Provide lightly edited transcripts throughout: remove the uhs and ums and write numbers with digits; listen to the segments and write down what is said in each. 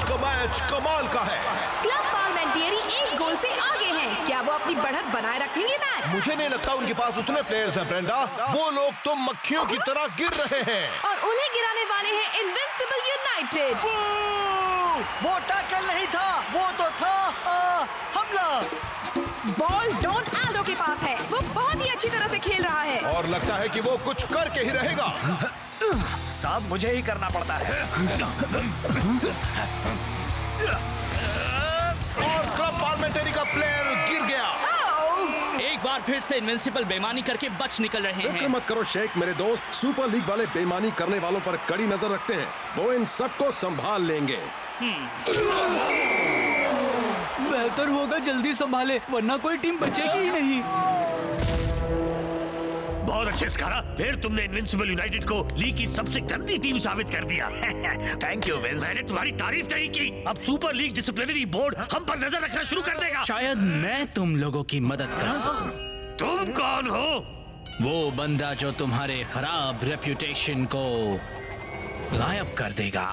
का मैच कमाल का है। क्लब पार्लियामेंटेरी एक गोल से आगे हैं। क्या वो अपनी बढ़त बनाए रखेंगे मैच? मुझे नहीं लगता उनके पास उतने प्लेयर्स हैं ब्रेंडा। वो लोग तो मक्खियों की तरह गिर रहे हैं और उन्हें गिराने वाले हैं इनविंसिबल यूनाइटेड। वो टैकल नहीं था, वो तो था हमला। बॉल डॉन आल्डो के पास है। वो बहुत ही अच्छी तरह से खेल रहा है और लगता है कि वो कुछ करके ही रहेगा। सब मुझे ही करना पड़ता है। और क्लब पार्लियामेंटेरी का प्लेयर गिर गया। एक बार फिर से इनविंसिबल बेईमानी करके बच निकल रहे फिक्र हैं। मत करो शेख मेरे दोस्त, सुपर लीग वाले बेईमानी करने वालों पर कड़ी नजर रखते हैं। वो इन सबको संभाल लेंगे। बेहतर होगा जल्दी संभाले, वरना कोई टीम बचेगी ही नहीं। बहुत अच्छे स्कारा, फिर तुमने इनविंसिबल यूनाइटेड को लीग की सबसे गंदी टीम साबित कर दिया। Thank you Vince. मैंने तुम्हारी तारीफ नहीं की। अब सुपर लीग डिसिप्लिनरी बोर्ड हम पर नजर रखना शुरू कर देगा। शायद मैं तुम लोगों की मदद कर सकूं। तुम कौन हो? वो बंदा जो तुम्हारे खराब रेप्यूटेशन को गायब कर देगा।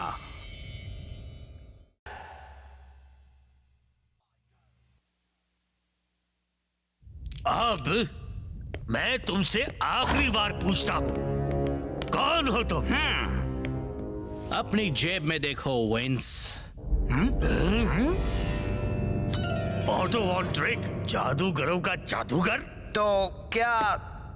अब मैं तुमसे आखिरी बार पूछता हूँ, कौन हो तुम? अपनी जेब में देखो विंस। ऑटो वॉन ड्रेक, जादूगरों का जादूगर। तो क्या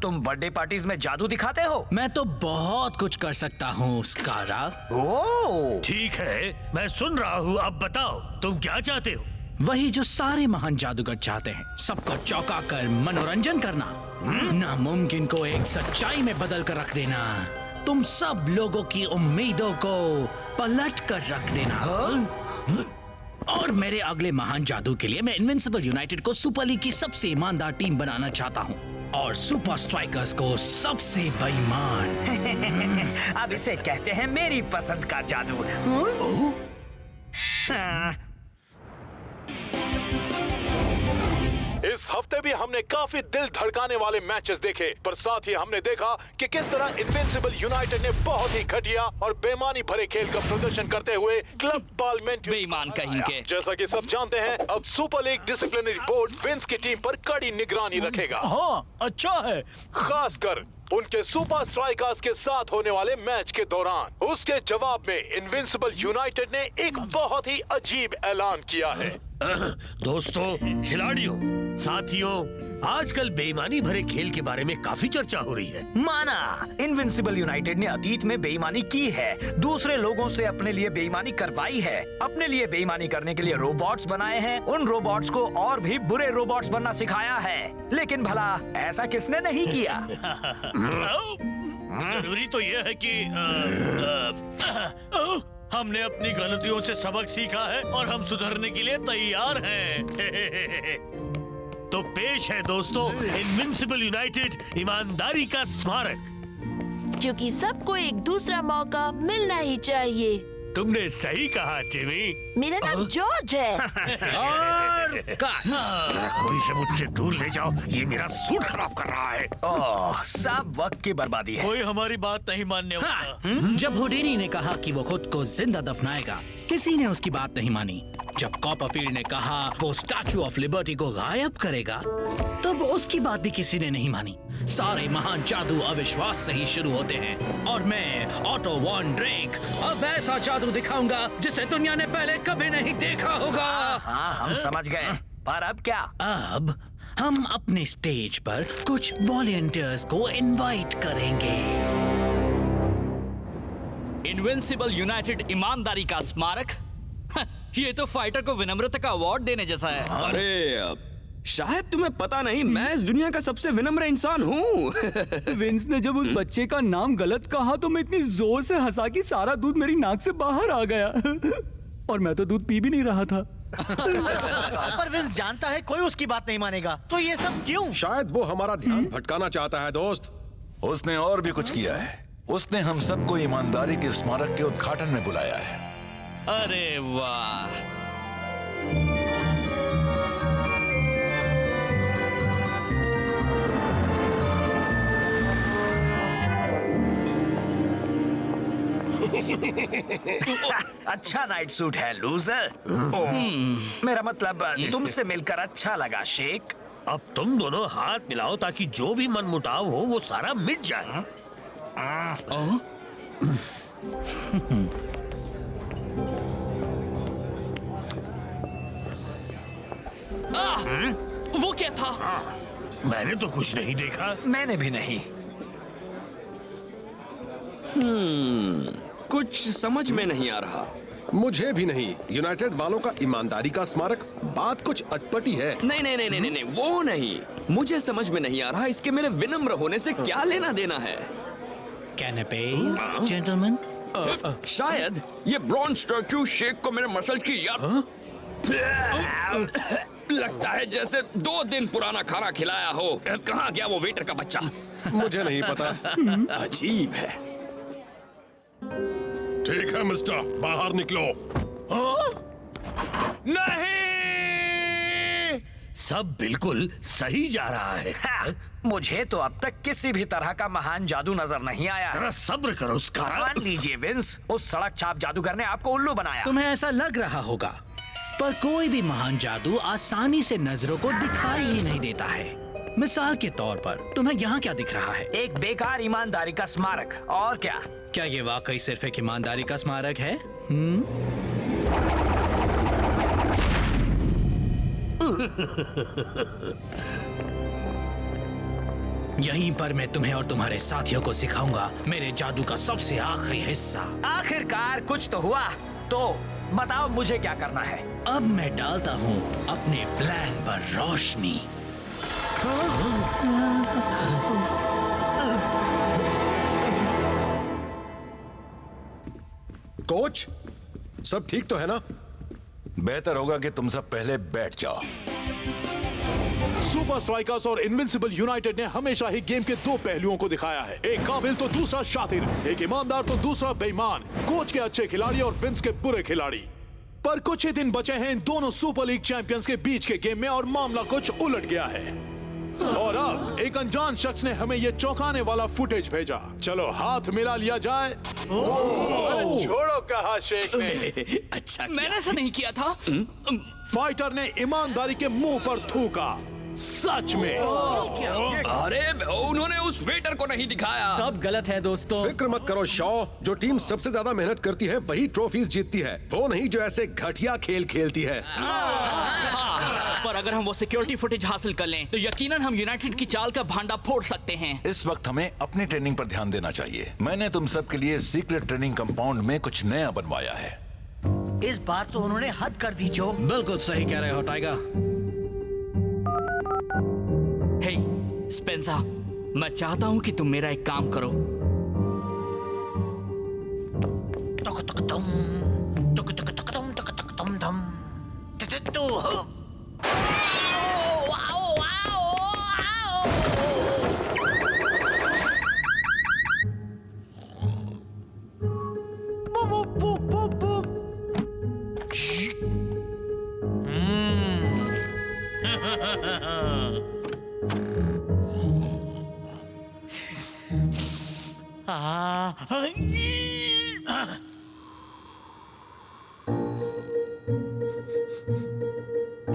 तुम बर्थडे पार्टीज में जादू दिखाते हो? मैं तो बहुत कुछ कर सकता हूँ स्कारा। ओह, ठीक है, मैं सुन रहा हूँ। अब बताओ तुम क्या चाहते हो? वही जो सारे महान जादूगर चाहते हैं, सबको चौंका कर मनोरंजन करना, नामुमकिन को एक सच्चाई में बदल कर रख देना, तुम सब लोगों की उम्मीदों को पलट कर रख देना। और मेरे अगले महान जादू के लिए मैं इनविंसिबल यूनाइटेड को सुपर लीग की सबसे ईमानदार टीम बनाना चाहता हूँ और सुपर स्ट्राइकर्स को सबसे बेईमान। अब इसे कहते हैं मेरी पसंद का जादू। इस हफ्ते भी हमने काफी दिल धड़काने वाले मैचेस देखे, पर साथ ही हमने देखा कि किस तरह इनविंसिबल यूनाइटेड ने बहुत ही घटिया और बेईमानी भरे खेल का प्रदर्शन करते हुए क्लब पार्लियामेंटेरी बेईमान कहेंगे। जैसा कि सब जानते हैं, अब super league disciplinary board Vince की टीम पर कड़ी निगरानी रखेगा। हाँ, अच्छा है। खासकर उनके सुपर स्ट्राइकर्स के साथ होने वाले मैच के दौरान। उसके जवाब में इनविंसिबल यूनाइटेड ने एक बहुत ही अजीब ऐलान किया है। दोस्तों, खिलाड़ियों, साथियों, आजकल बेईमानी भरे खेल के बारे में काफी चर्चा हो रही है। माना, इनविंसिबल यूनाइटेड ने अतीत में बेईमानी की है, दूसरे लोगों से अपने लिए बेईमानी करवाई है, अपने लिए बेईमानी करने के लिए रोबोट्स बनाए हैं, उन रोबोट्स को और भी बुरे रोबोट्स बनना सिखाया है। लेकिन भला ऐसा किसने नहीं किया? जरूरी तो यह है कि हमने अपनी गलतियों से सबक सीखा है और हम सुधरने के लिए तैयार हैं। तो पेश है दोस्तों, इनविंसिबल यूनाइटेड ईमानदारी का स्मारक। क्योंकि सबको एक दूसरा मौका मिलना ही चाहिए। तुमने सही कहा जिमी। मेरा नाम जॉर्ज है। और कोई से मुझसे दूर ले जाओ, ये मेरा सूट खराब कर रहा है। ओह, सब वक्त की बर्बादी है। कोई हमारी बात नहीं मानने वाला। जब हुडीनी ने कहा कि वो खुद को जिंदा दफनाएगा, किसी ने उसकी बात नहीं मानी। जब कॉपरफील्ड ने कहा वो स्टैचू ऑफ लिबर्टी को गायब करेगा, तब उसकी बात भी किसी ने नहीं मानी। सारे महान जादू अविश्वास से ही शुरू होते हैं और मैं ऑटो वॉन ड्रेक अब ऐसा जादू दिखाऊंगा जिसे दुनिया ने पहले कभी नहीं देखा होगा। हाँ, हम समझ गए। पर अब क्या? अब हम अपने स्टेज पर कुछ वॉलंटियर्स को इनवाइट करेंगे। इनविंसिबल यूनाइटेड ईमानदारी का स्मारक? ये तो फाइटर को विनम्रता का अवार्ड देने जैसा है। अरे शायद तुम्हें पता नहीं, मैं इस दुनिया का सबसे विनम्र इंसान हूँ। विंस ने जब उस बच्चे का नाम गलत कहा तो मैं इतनी जोर से हंसा कि सारा दूध मेरी नाक से बाहर आ गया। और मैं तो दूध पी भी नहीं रहा था। पर विंस जानता है कोई उसकी बात नहीं मानेगा, तो ये सब क्यों? शायद वो हमारा ध्यान भटकाना चाहता है दोस्त। उसने और भी कुछ किया है। उसने हम सबको ईमानदारी के स्मारक के उद्घाटन में बुलाया है। अरे वाह, अच्छा नाइट सूट है लूजर। मेरा मतलब तुमसे मिलकर अच्छा लगा शेख। अब तुम दोनों हाथ मिलाओ ताकि जो भी मनमुटाव हो वो सारा मिट जाए। वो क्या था? मैंने तो कुछ नहीं देखा। मैंने भी नहीं। कुछ समझ में नहीं आ रहा। मुझे भी नहीं। यूनाइटेड वालों का ईमानदारी का स्मारक, बात कुछ अटपटी है। नहीं नहीं नहीं नहीं नहीं, वो नहीं। मुझे समझ में नहीं आ रहा इसके मेरे विनम्र होने से क्या लेना देना है। कैनपेज जेंटलमैन। शायद ये ब्रॉन्ज स्टैचू शेख को मेरे मसल्स की याद लगता है जैसे 2 दिन पुराना खाना खिलाया हो। कहाँ गया वो वेटर का बच्चा? मुझे नहीं पता। अजीब है। ठीक है मिस्टर, बाहर निकलो। नहीं, सब बिल्कुल सही जा रहा है। हाँ, मुझे तो अब तक किसी भी तरह का महान जादू नजर नहीं आया। जरा सब्र करो उसका। मान लीजिए विंस, उस सड़क छाप जादूगर ने आपको उल्लू बनाया। तुम्हें ऐसा लग रहा होगा, पर कोई भी महान जादू आसानी से नजरों को दिखाई ही नहीं देता है। मिसाल के तौर पर तुम्हें यहाँ क्या दिख रहा है? एक बेकार ईमानदारी का स्मारक। और क्या? क्या ये वाकई सिर्फ एक ईमानदारी का स्मारक है? यहीं पर मैं तुम्हें और तुम्हारे साथियों को सिखाऊंगा मेरे जादू का सबसे आखिरी हिस्सा। आखिरकार कुछ तो हुआ। तो बताओ मुझे क्या करना है? अब मैं डालता हूँ अपने प्लान पर रोशनी। कोच, सब ठीक तो है ना? बेहतर होगा कि तुम सब पहले बैठ जाओ। सुपर स्ट्राइकर्स और इनविंसिबल यूनाइटेड ने हमेशा ही गेम के 2 पहलुओं को दिखाया है। एक काबिल तो दूसरा शातिर, एक ईमानदार तो दूसरा बेईमान। कोच के अच्छे खिलाड़ी और विंस के बुरे खिलाड़ी। पर कुछ ही दिन बचे हैं इन दोनों सुपर लीग चैंपियंस के बीच के गेम में और मामला कुछ उलट गया है। और अब एक अनजान शख्स ने हमें ये चौंकाने वाला फुटेज भेजा। चलो हाथ मिला लिया जाए। छोड़ो कहा शेख ने। अच्छा मैंने ऐसा नहीं किया था। फाइटर ने ईमानदारी के मुंह पर थूका। सच में? अरे उन्होंने उस वेटर को नहीं दिखाया। सब गलत है दोस्तों। फिक्र मत करो शॉ, जो टीम सबसे ज्यादा मेहनत करती है वही ट्रॉफीज जीतती है, वो नहीं जो ऐसे घटिया खेल खेलती है। पर अगर हम वो सिक्योरिटी फुटेज हासिल कर लें तो यकीनन हम यूनाइटेड की चाल का भांडा फोड़ सकते हैं। इस वक्त हमें अपनी ट्रेनिंग पर ध्यान देना चाहिए। मैंने तुम सब के लिए सीक्रेट ट्रेनिंग कंपाउंड में कुछ नया बनवाया है। इस बार तो उन्होंने हद कर दी जो। बिल्कुल सही कह रहे हो टाइगर। हे स्पेंसर, मैं चाहता हूँ कि तुम मेरा एक काम करो।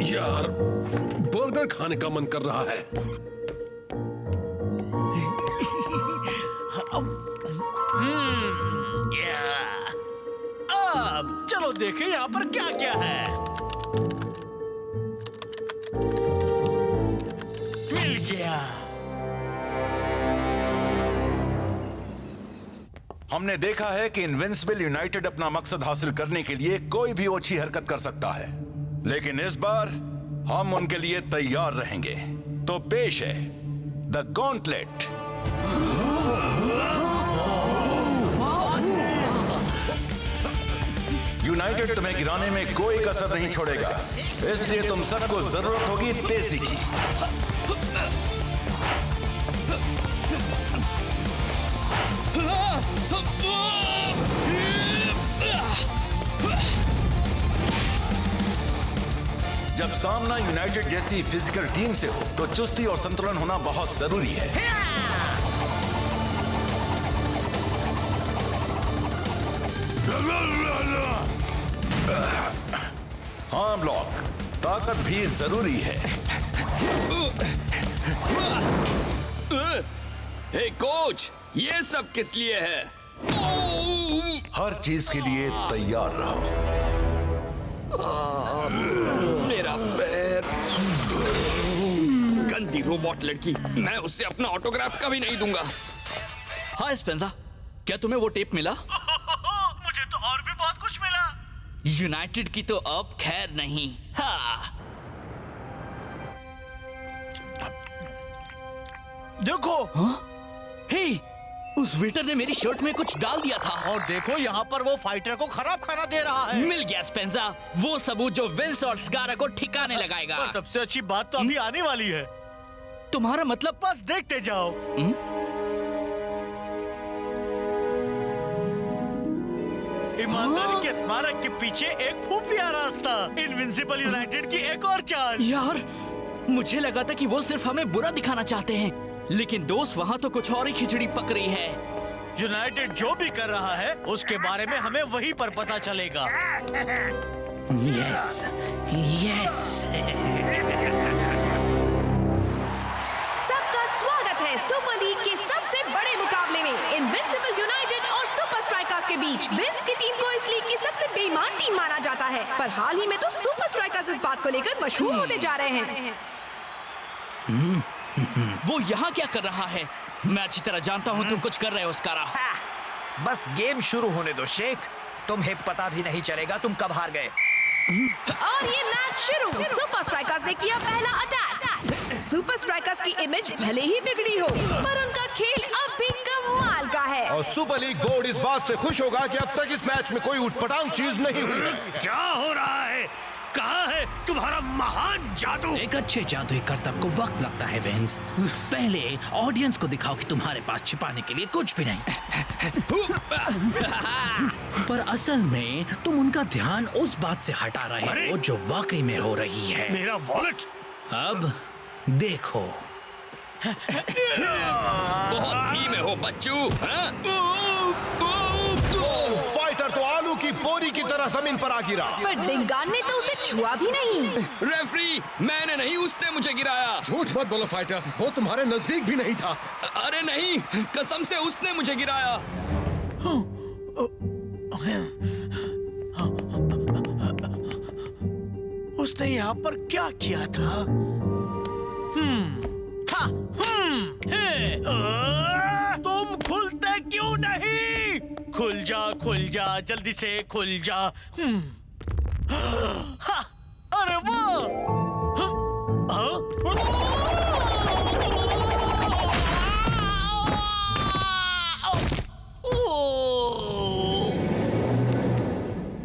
यार, बर्गर खाने का मन कर रहा है। अब चलो देखें यहाँ पर क्या क्या है। मिल गया। हमने देखा है कि इनविंसिबल यूनाइटेड अपना मकसद हासिल करने के लिए कोई भी ओछी हरकत कर सकता है, लेकिन इस बार हम उनके लिए तैयार रहेंगे। तो पेश है द गॉन्टलेट। यूनाइटेड तुम्हें गिराने में कोई कसर नहीं छोड़ेगा, इसलिए तुम सबको जरूरत होगी तेजी की। जब सामना यूनाइटेड जैसी फिजिकल टीम से हो तो चुस्ती और संतुलन होना बहुत जरूरी है। हाँ ब्लॉक, ताकत भी जरूरी है। हे कोच, ये सब किस लिए है? हर चीज के लिए तैयार रहो। मेरा पैर। गंदी रोबोट लड़की, मैं उससे अपना ऑटोग्राफ कभी नहीं दूंगा। हाँ स्पेंजा, क्या तुम्हें वो टेप मिला? मुझे तो और भी बहुत कुछ मिला। यूनाइटेड की तो अब खैर नहीं। हाँ। देखो। हे, उस वेटर ने मेरी शर्ट में कुछ डाल दिया था। और देखो यहाँ पर वो फाइटर को खराब खाना दे रहा है। मिल गया स्पेंजा, वो सबूत जो विंस और स्कारा को ठिकाने लगाएगा। और सबसे अच्छी बात तो अभी आने वाली है। तुम्हारा मतलब? बस देखते जाओ। ईमानदारी के स्मारक के पीछे एक खुफिया रास्ता, इनविंसिबल यूनाइटेड की एक और चाल। यार, मुझे लगा था कि वो सिर्फ हमें बुरा दिखाना चाहते हैं, लेकिन दोस्त वहाँ तो कुछ और ही खिचड़ी पक रही है। यूनाइटेड जो भी कर रहा है उसके बारे में हमें वहीं पर पता चलेगा। Yes yes. सबका स्वागत है सुपर लीग के सबसे बड़े मुकाबले में, इनविंसिबल यूनाइटेड और सुपर स्ट्राइकर्स के बीच। विंस की टीम को इस लीग की सबसे बेईमान टीम माना जाता है, पर हाल ही में तो सुपर स्ट्राइकर्स इस बात को लेकर मशहूर होते जा रहे हैं। वो यहाँ क्या कर रहा है? मैं अच्छी तरह जानता हूँ तुम कुछ कर रहे हो स्कारा। बस गेम शुरू होने दो शेख, तुम्हें पता भी नहीं चलेगा तुम कब हार गए। और ये मैच शुरू। सुपर स्ट्राइकर्स ने किया पहला अटैक। सुपर स्ट्राइकर्स की इमेज भले ही बिगड़ी हो, पर उनका खेल अब भी कमाल का है। और सुपर लीग बोर्ड इस बात से खुश होगा कि अब तक इस मैच में कोई उटपटांग चीज नहीं हुई है। क्या हो रहा है? कहाँ है तुम्हारा महान जादू? एक अच्छे जादुई करतब को वक्त लगता है विंस। पहले ऑडियंस को दिखाओ कि तुम्हारे पास छिपाने के लिए कुछ भी नहीं। पर असल में तुम उनका ध्यान उस बात से हटा रहे हो जो वाकई में हो रही है। मेरा वॉलेट। अब देखो। बहुत धीमे हो बच्चू। फाइटर तो आलू की बोरी की तरह जमीन पर आ गिरा। पर डिंगान ने तो उसे छुआ भी नहीं। रेफरी, मैंने नहीं, उसने मुझे गिराया। झूठ मत बोलो फाइटर, वो तुम्हारे नजदीक भी नहीं था। अरे नहीं, कसम से उसने मुझे गिराया। उसने यहाँ पर क्या किया था? तुम खुलते क्यों नहीं? खुल जा जल्दी से खुल जा। अरे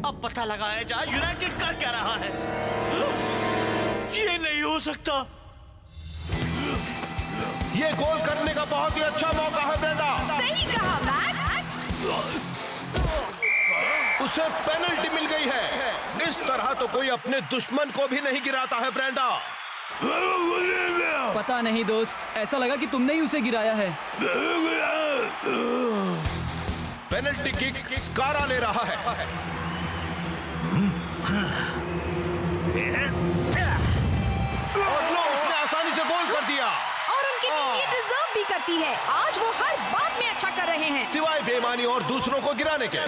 अब पता लगाया जाए यूनाइटेड कर क्या रहा है। ये नहीं हो सकता। ये गोल करने का बहुत ही अच्छा मौका है ब्रेंडा। सही कहा मैक। उसे पेनल्टी मिल गई है। इस तरह तो कोई अपने दुश्मन को भी नहीं गिराता है ब्रेंडा। पता नहीं दोस्त, ऐसा लगा कि तुमने ही उसे गिराया है। पेनल्टी किक स्कारा ले रहा है। और लो, उसने आसानी से गोल कर दिया। और उनकी टीम ये डिजर्व भी करती है। आज वो हर बात में अच्छा कर रहे हैं, सिवाय बेईमानी और दूसरों को गिराने के।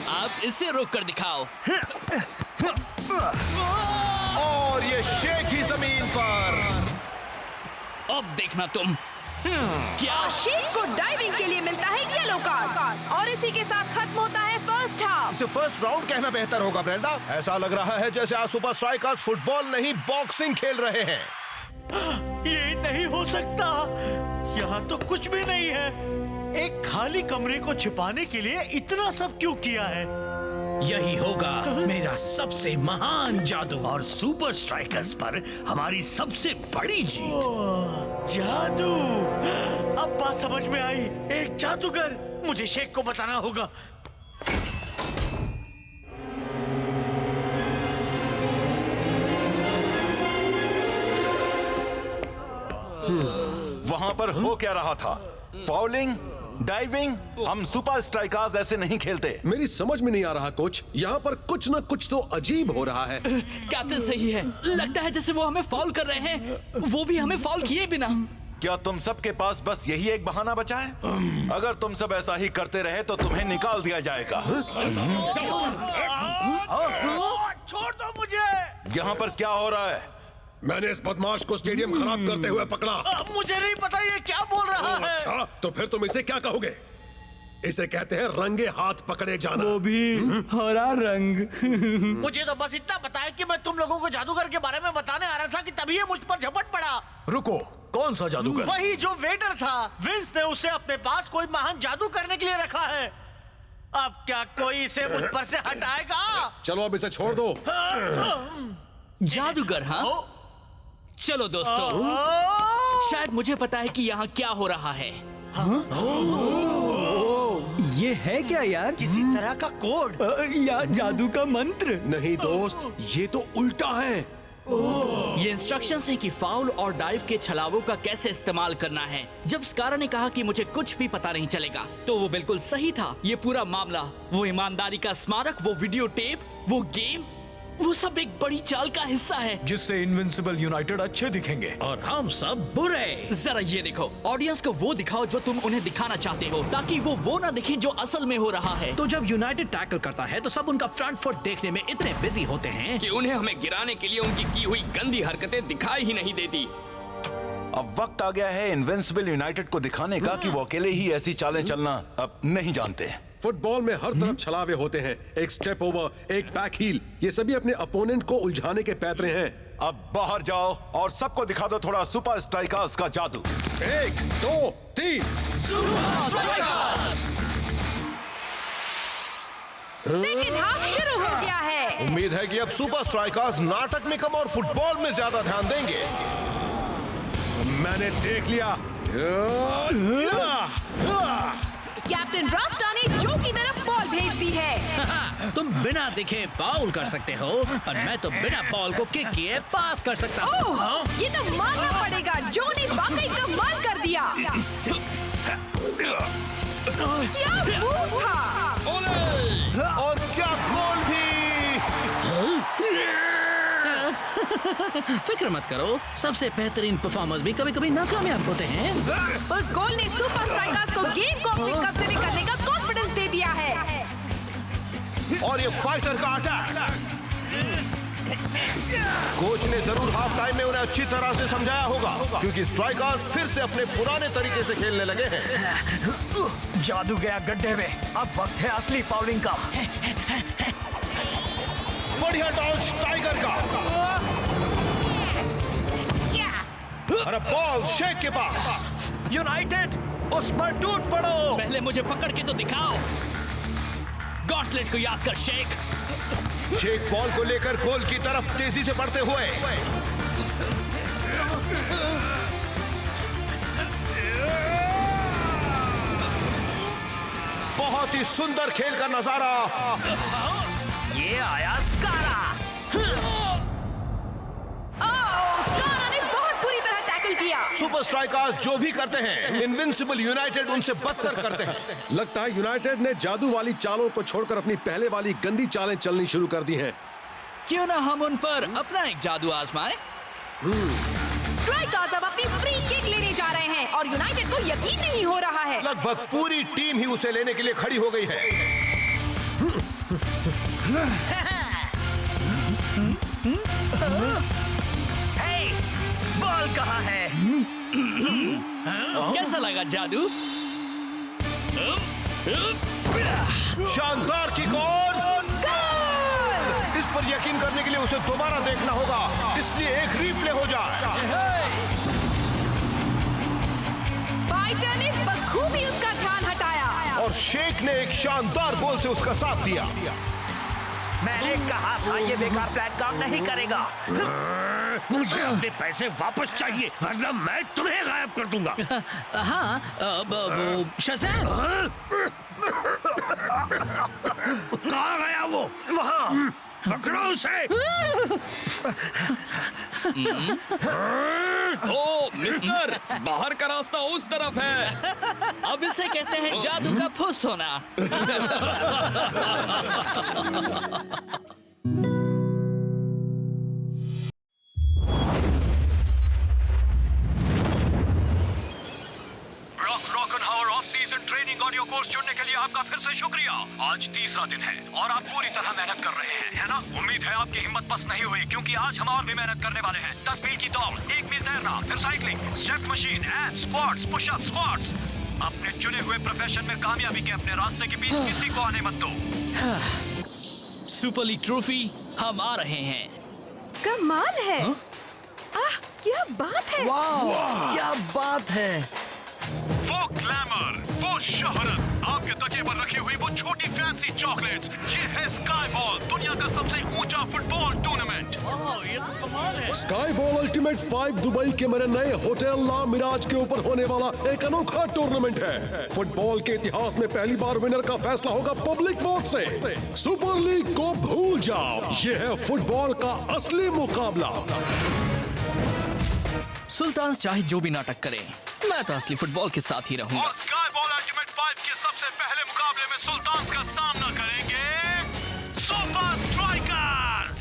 आप इसे रोक कर दिखाओ। और ये शेख ही जमीन पर। अब देखना तुम। क्या? शेख को डाइविंग के लिए मिलता है येलो कार्ड, और इसी के साथ खत्म होता है फर्स्ट हाफ। इसे फर्स्ट राउंड कहना बेहतर होगा ब्रेंडा। ऐसा लग रहा है जैसे आज सुपर स्ट्राइकर्स फुटबॉल नहीं बॉक्सिंग खेल रहे हैं। ये नहीं हो सकता। यहाँ तो कुछ भी नहीं है। एक खाली कमरे को छिपाने के लिए इतना सब क्यों किया है? यही होगा मेरा सबसे महान जादू और सुपर स्ट्राइकर्स पर हमारी सबसे बड़ी जीत। जादू। अब बात समझ में आई। एक जादूगर। मुझे शेख को बताना होगा। वहाँ पर हो क्या रहा था? Fouling, diving? हम सुपर स्ट्राइकर्स ऐसे नहीं खेलते। मेरी समझ में नहीं आ रहा कोच, यहाँ पर कुछ न कुछ तो अजीब हो रहा है। कैप्टन सही है, लगता है जैसे वो हमें फाउल कर रहे हैं, वो भी हमें फाउल किए बिना। क्या तुम सबके पास बस यही एक बहाना बचा है? अगर तुम सब ऐसा ही करते रहे तो तुम्हें निकाल दिया जाएगा। छोड़ दो मुझे। यहाँ पर क्या हो रहा है? मैंने इस बदमाश को स्टेडियम खराब करते हुए पकड़ा। मुझे नहीं पता ये क्या बोल रहा है। अच्छा, तो फिर तुम इसे क्या कहोगे? इसे कहते हैं रंगे हाथ पकड़े जाना। वो भी हरा रंग। मुझे तो बस इतना पता है कि मैं तुम लोगों को जादूगर के बारे में बताने आ रहा था कि तभी ये मुझ पर झपट पड़ा। रुको, कौन सा जादूगर? वही जो वेटर था। विंस ने उसे अपने पास कोई महान जादू करने के लिए रखा है। अब क्या कोई इसे मुझ पर से हटाएगा? चलो अब इसे छोड़ दो। जादूगर? हाँ, चलो दोस्तों, शायद मुझे पता है कि यहाँ क्या हो रहा है। ये है क्या यार? किसी तरह का कोड या जादू का मंत्र? नहीं दोस्त, ये तो उल्टा है। ये इंस्ट्रक्शंस हैं कि फाउल और डाइव के छलावों का कैसे इस्तेमाल करना है। जब स्कारा ने कहा कि मुझे कुछ भी पता नहीं चलेगा, तो वो बिल्कुल सही था। ये पूरा मामला, वो ईमानदारी का स्मारक, वो वीडियो टेप, वो गेम, वो सब एक बड़ी चाल का हिस्सा है जिससे इनविंसिबल यूनाइटेड अच्छे दिखेंगे और हम सब बुरे। जरा ये देखो, ऑडियंस को वो दिखाओ जो तुम उन्हें दिखाना चाहते हो, ताकि वो ना दिखे जो असल में हो रहा है। तो जब यूनाइटेड टैकल करता है तो सब उनका फ्रंट फुट देखने में इतने बिजी होते हैं कि उन्हें हमें गिराने के लिए उनकी की हुई गंदी हरकतें दिखाई ही नहीं देती। अब वक्त आ गया है इनविंसिबल यूनाइटेड को दिखाने का कि वो अकेले ही ऐसी चालें चलना अब नहीं जानते। फुटबॉल में हर तरफ छलावे होते हैं, एक स्टेप ओवर, एक बैक हील, ये सभी अपने अपोनेंट को उलझाने के पैतरे हैं। अब बाहर जाओ और सबको दिखा दो थोड़ा सुपर स्ट्राइकर्स का जादू। 1, 2, 3 सेकंड हाफ शुरू हो गया है। उम्मीद है कि अब सुपर स्ट्राइकर्स नाटक में कम और फुटबॉल में ज्यादा ध्यान देंगे। मैंने देख लिया। कैप्टन रॉस्टा ने जो की तरफ बॉल भेज दी है। तुम बिना दिखे फाउल कर सकते हो और मैं तो बिना बॉल को किक किए पास कर सकता हूँ। ओह, ये तो मानना पड़ेगा, जो ने वाकई कमाल कर दिया। क्या मूव था! और क्या गोल भी! फिक्र मत करो, सबसे बेहतरीन परफॉर्मर्स भी कभी कभी नाकामयाब होते हैं। उस गोल ने सुपर स्ट्राइकर्स को गेम को अपने कब्जे में करने का कॉन्फिडेंस दे दिया है। और ये फाइटर का अटैक! कोच ने जरूर हाफ टाइम में उन्हें अच्छी तरह से समझाया होगा, क्योंकि स्ट्राइकर्स फिर से अपने पुराने तरीके से खेलने लगे हैं। जादू गया गड्ढे में, अब वक्त है असली फाउलिंग का। बढ़िया डॉज टाइगर का। अरे बॉल शेक के पास। यूनाइटेड उस पर टूट पड़ो। पहले मुझे पकड़ के तो दिखाओ। गॉटलेट को याद कर शेक। शेक बॉल को लेकर गोल की तरफ तेजी से बढ़ते हुए। बहुत ही सुंदर खेल का नजारा। ये आया स्कारा। स्कारा ने बहुत बुरी तरह टैकल किया। सुपर स्ट्राइकर्स जो भी करते हैं, इनविंसिबल यूनाइटेड उनसे बदतर करते हैं। लगता है यूनाइटेड ने जादू वाली चालों को छोड़कर अपनी पहले वाली गंदी चालें चलनी शुरू कर दी हैं। क्यों ना हम उन पर अपना एक जादू आजमाएं? स्ट्राइकर्स अब अपनी फ्री किक लेने जा रहे हैं और यूनाइटेड को यकीन नहीं हो रहा है। लगभग पूरी टीम ही उसे लेने के लिए खड़ी हो गई है। हे, बॉल कहाँ है? कैसा लगा जादू? शानदार किक और इस पर यकीन करने के लिए उसे दोबारा देखना होगा, इसलिए एक रीप्ले हो जाए। फाइटर ने बखूबी उसका ध्यान हटाया और शेख ने एक शानदार गोल से उसका साथ दिया। मैंने कहा था ये बेकार प्लान काम नहीं करेगा। मुझे अपने पैसे वापस चाहिए, वरना मैं तुम्हें गायब कर दूंगा। हाँ, वो शज़ैम। कहाँ गया वो? वहाँ पकड़ो उसे। ओ मिस्टर, बाहर का रास्ता उस तरफ है। अब इसे कहते हैं जादू का फुस होना। सीजन ट्रेनिंग ऑडियो कोर्स चुनने के लिए आपका फिर से शुक्रिया। आज तीसरा दिन है और आप पूरी तरह मेहनत कर रहे हैं, है ना? उम्मीद है आपकी हिम्मत बस नहीं हुई, क्योंकि आज हम और भी मेहनत करने वाले हैं। 10 मील की दौड़, 1 मील तैरना, फिर cycling, step machine, abs, squats, pushup, squats. अपने चुने हुए प्रोफेशन में कामयाबी के अपने रास्ते के बीच किसी को आने मत दो। सुपर लीग ट्रॉफी हम आ रहे हैं। कमाल है। आह, क्या बात है। क्या बात है। वो ग्लैमर, वो शोहरत, आपके तकिए पर रखी हुई वो छोटी फैंसी चॉकलेट्स, ये है स्काई बॉल, दुनिया का सबसे ऊंचा फुटबॉल टूर्नामेंट। ये तो कमाल है। स्काई बॉल अल्टीमेट 5 दुबई के मेरे नए होटल ला मिराज के ऊपर होने वाला एक अनोखा टूर्नामेंट है। फुटबॉल के इतिहास में पहली बार विनर का फैसला होगा पब्लिक वोट से। सुपर लीग को भूल जाओ, ये है फुटबॉल का असली मुकाबला। सुल्तान चाहे जो भी नाटक करे, मैं तो असली फुटबॉल के साथ ही रहूंगा। और स्काई बॉल अल्टीमेट 5 के सबसे पहले मुकाबले में सुल्तान का सामना करेंगे सुपर स्ट्राइकर्स।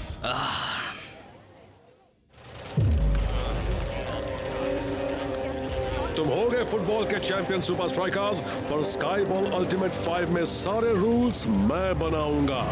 तुम हो गए फुटबॉल के चैंपियन सुपर स्ट्राइकर्स, पर स्काई बॉल अल्टीमेट 5 में सारे रूल्स मैं बनाऊंगा।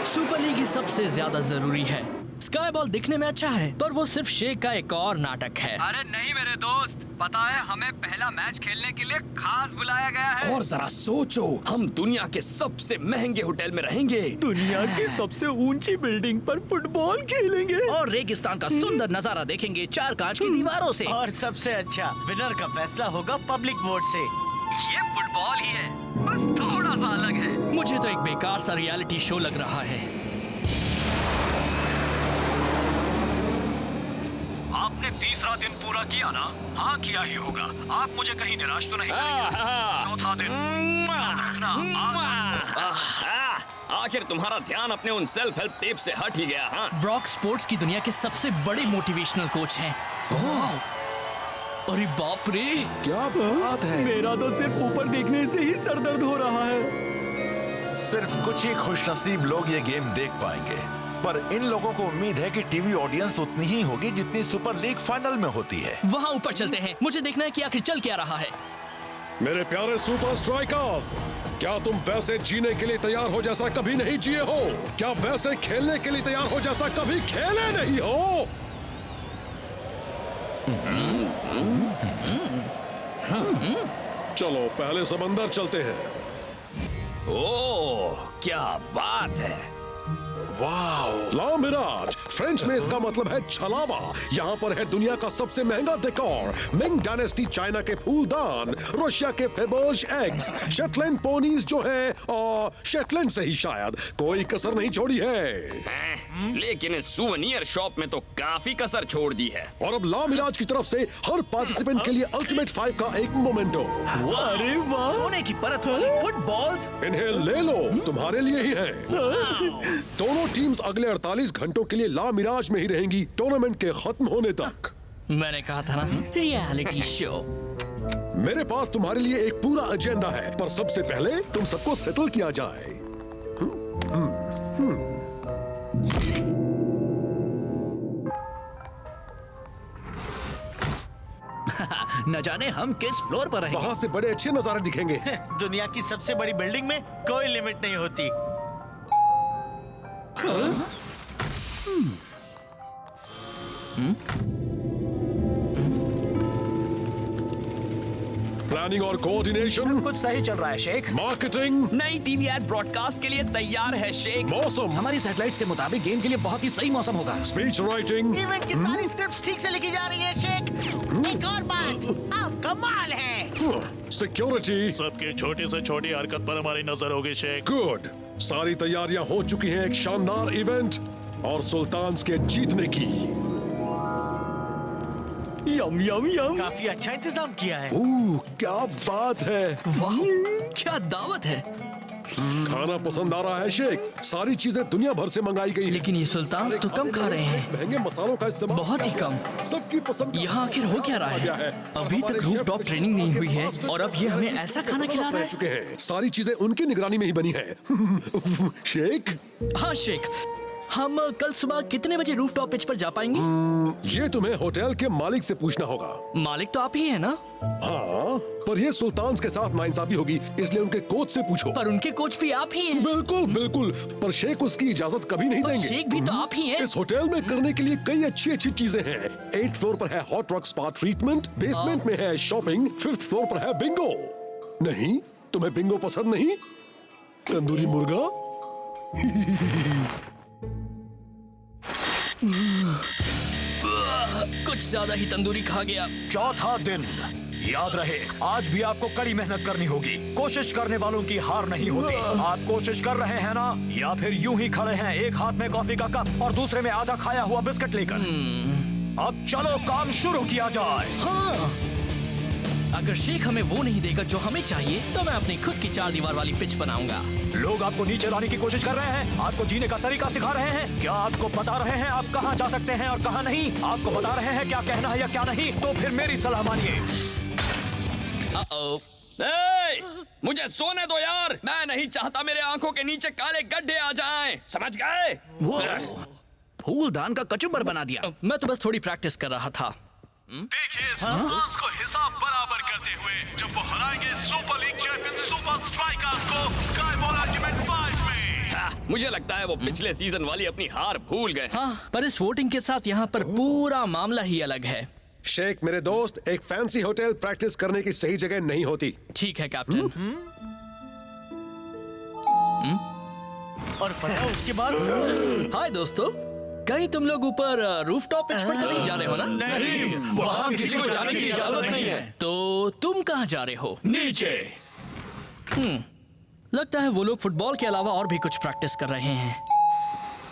सुपर लीग ही सबसे ज्यादा जरूरी है। स्काई बॉल दिखने में अच्छा है, पर वो सिर्फ शेख का एक और नाटक है। अरे नहीं मेरे दोस्त, पता है हमें पहला मैच खेलने के लिए खास बुलाया गया है। और जरा सोचो, हम दुनिया के सबसे महंगे होटल में रहेंगे, दुनिया की सबसे ऊंची बिल्डिंग पर फुटबॉल खेलेंगे और रेगिस्तान का सुंदर नजारा देखेंगे 4 कांच की दीवारों से। और सबसे अच्छा, विनर का फैसला होगा पब्लिक वोट से। ये फुटबॉल ही है, बस थोड़ा सा अलग है। मुझे तो एक बेकार सा रियलिटी शो लग रहा है। आपने तीसरा दिन पूरा किया ना? हाँ किया ही होगा। आप मुझे कहीं निराश तो नहीं करेंगे। चौथा दिन आखिर तुम्हारा ध्यान अपने उन सेल्फ हेल्प टिप्स से हट ही गया। हाँ, ब्रॉक स्पोर्ट्स की दुनिया के सबसे बड़े मोटिवेशनल कोच हैं। अरे बाप रे, क्या बात है। मेरा तो सिर्फ ऊपर देखने से ही सर दर्द हो रहा है। सिर्फ कुछ ही खुशनसीब लोग ये गेम देख पाएंगे, पर इन लोगों को उम्मीद है कि टीवी ऑडियंस उतनी ही होगी जितनी सुपर लीग फाइनल में होती है। वहाँ ऊपर चलते हैं, मुझे देखना है कि आखिर चल क्या रहा है। मेरे प्यारे सुपर स्ट्राइकर्स, क्या तुम वैसे जीने के लिए तैयार हो जैसा कभी नहीं जिए हो? क्या वैसे खेलने के लिए तैयार हो जैसा कभी खेले नहीं हो? चलो पहले समंदर चलते हैं। ओह क्या बात है। ला मिराज, फ्रेंच में इसका मतलब है छलावा। यहाँ पर है दुनिया का सबसे महंगा डेकोर, मिंग डायनेस्टी चाइना के फूलदान, रशिया के फेबर्ज एग्स, शेटलैंड पोनीज जो हैं शेटलैंड से ही शायद, कोई कसर नहीं छोड़ी है। लेकिन इस सुवेनियर शॉप में तो काफी कसर छोड़ दी है। और अब ला मिराज की तरफ से हर पार्टिसिपेंट के लिए अल्टीमेट 5 का एक मोमेंटो। अरे वाह, सोने की परत वाली फुटबॉल्स, इन्हें ले लो, तुम्हारे लिए ही है। दोनों टीम्स अगले 48 घंटों के लिए ला मिराज में ही रहेंगी, टूर्नामेंट के खत्म होने तक। मैंने कहा था ना, रियलिटी शो। मेरे पास तुम्हारे लिए एक पूरा एजेंडा है, पर सबसे पहले तुम सबको सेटल किया जाए। न जाने हम किस फ्लोर पर रहेंगे। वहाँ से बड़े अच्छे नजारे दिखेंगे। दुनिया की सबसे बड़ी बिल्डिंग में कोई लिमिट नहीं होती। प्लानिंग और कोऑर्डिनेशन कुछ सही चल रहा है शेख। मार्केटिंग, नई टीवी एड ब्रॉडकास्ट के लिए तैयार है शेख। मौसम, हमारी सैटेलाइट्स के मुताबिक गेम के लिए बहुत ही सही मौसम होगा। स्पीच राइटिंग, इवेंट की सारी स्क्रिप्ट्स ठीक से लिखी जा रही है शेख। एक और बात, आप कमाल है। सिक्योरिटी, सबकी छोटी से छोटी हरकत पर हमारी नजर होगी शेख। गुड। सारी तैयारियां हो चुकी हैं एक शानदार इवेंट और सुल्तान के जीतने की। यम यम यम। काफी अच्छा इंतजाम किया है। ओह, क्या बात है। वाह, क्या दावत है। खाना पसंद आ रहा है शेख? सारी चीजें दुनिया भर से मंगाई गई हैं। लेकिन ये सुल्तान तो कम खा रहे हैं। महंगे मसालों का इस्तेमाल बहुत ही कम। सबकी पसंद का यहाँ आखिर हो क्या रहा है? अभी तक रूफटॉप ट्रेनिंग नहीं हुई है और अब ये हमें ऐसा खाना खिला रहा है। चुके हैं। सारी चीजें उनकी निगरानी में ही बनी है। शेख, हाँ शेख, हम कल सुबह कितने बजे रूफटॉप पिच पर जा पाएंगे? ये तुम्हें होटल के मालिक से पूछना होगा। मालिक तो आप ही है ना? हाँ, पर ये सुल्तान के साथ नाइंसाफी होगी, इसलिए उनके कोच से पूछो। पर उनके कोच भी आप ही हैं। बिल्कुल बिल्कुल, पर शेख उसकी इजाजत कभी नहीं पर देंगे। शेख भी तो आप ही हैं। इस होटल में करने के लिए कई अच्छी अच्छी चीजें हैं। 8th फ्लोर पर है hot rock spa treatment, basement में है शॉपिंग, 5th फ्लोर पर है बिंगो। नहीं, तुम्हें बिंगो पसंद नहीं? तंदूरी मुर्गा? कुछ ज्यादा ही तंदूरी खा गया। चौथा दिन, याद रहे आज भी आपको कड़ी मेहनत करनी होगी। कोशिश करने वालों की हार नहीं होती। आप कोशिश कर रहे हैं ना, या फिर यूं ही खड़े हैं एक हाथ में कॉफी का कप और दूसरे में आधा खाया हुआ बिस्किट लेकर? अब चलो काम शुरू किया जाए। हाँ, अगर शेख हमें वो नहीं देगा जो हमें चाहिए तो मैं अपनी खुद की 4 दीवार वाली पिच बनाऊंगा। लोग आपको नीचे लाने की कोशिश कर रहे हैं, आपको जीने का तरीका सिखा रहे हैं। क्या आपको बता रहे हैं आप कहाँ जा सकते हैं और कहाँ नहीं? आपको बता रहे हैं क्या कहना है या क्या नहीं? तो फिर मेरी सलाह मानिए। मुझे सोने दो यार, मैं नहीं चाहता मेरे आंखों के नीचे काले गड्ढे आ जाएं। समझ गए? फूलदान का कचुम्बर बना दिया। मैं तो बस थोड़ी प्रैक्टिस कर रहा था। देखिए सुल्तान को हिसाब बराबर करते हुए जब वो हराएंगे super league champion super strikers को स्काई बॉल अल्टीमेट 5 में। मुझे लगता है वो पिछले सीजन वाली अपनी हार भूल गए। हाँ, पर इस वोटिंग के साथ यहाँ पर पूरा मामला ही अलग है। शेख मेरे दोस्त, एक फैंसी होटल प्रैक्टिस करने की सही जगह नहीं होती। ठीक है कैप्टन। और पता उसके बाद? हाय दोस्तों, कहीं तुम लोग ऊपर रूफटॉप पिच पर तो नहीं जा रहे हो ना? नहीं, वहाँ किसी को जाने की इजाजत नहीं है। तो तुम कहाँ जा रहे हो? नीचे। लगता है वो लोग फुटबॉल के अलावा और भी कुछ प्रैक्टिस कर रहे हैं।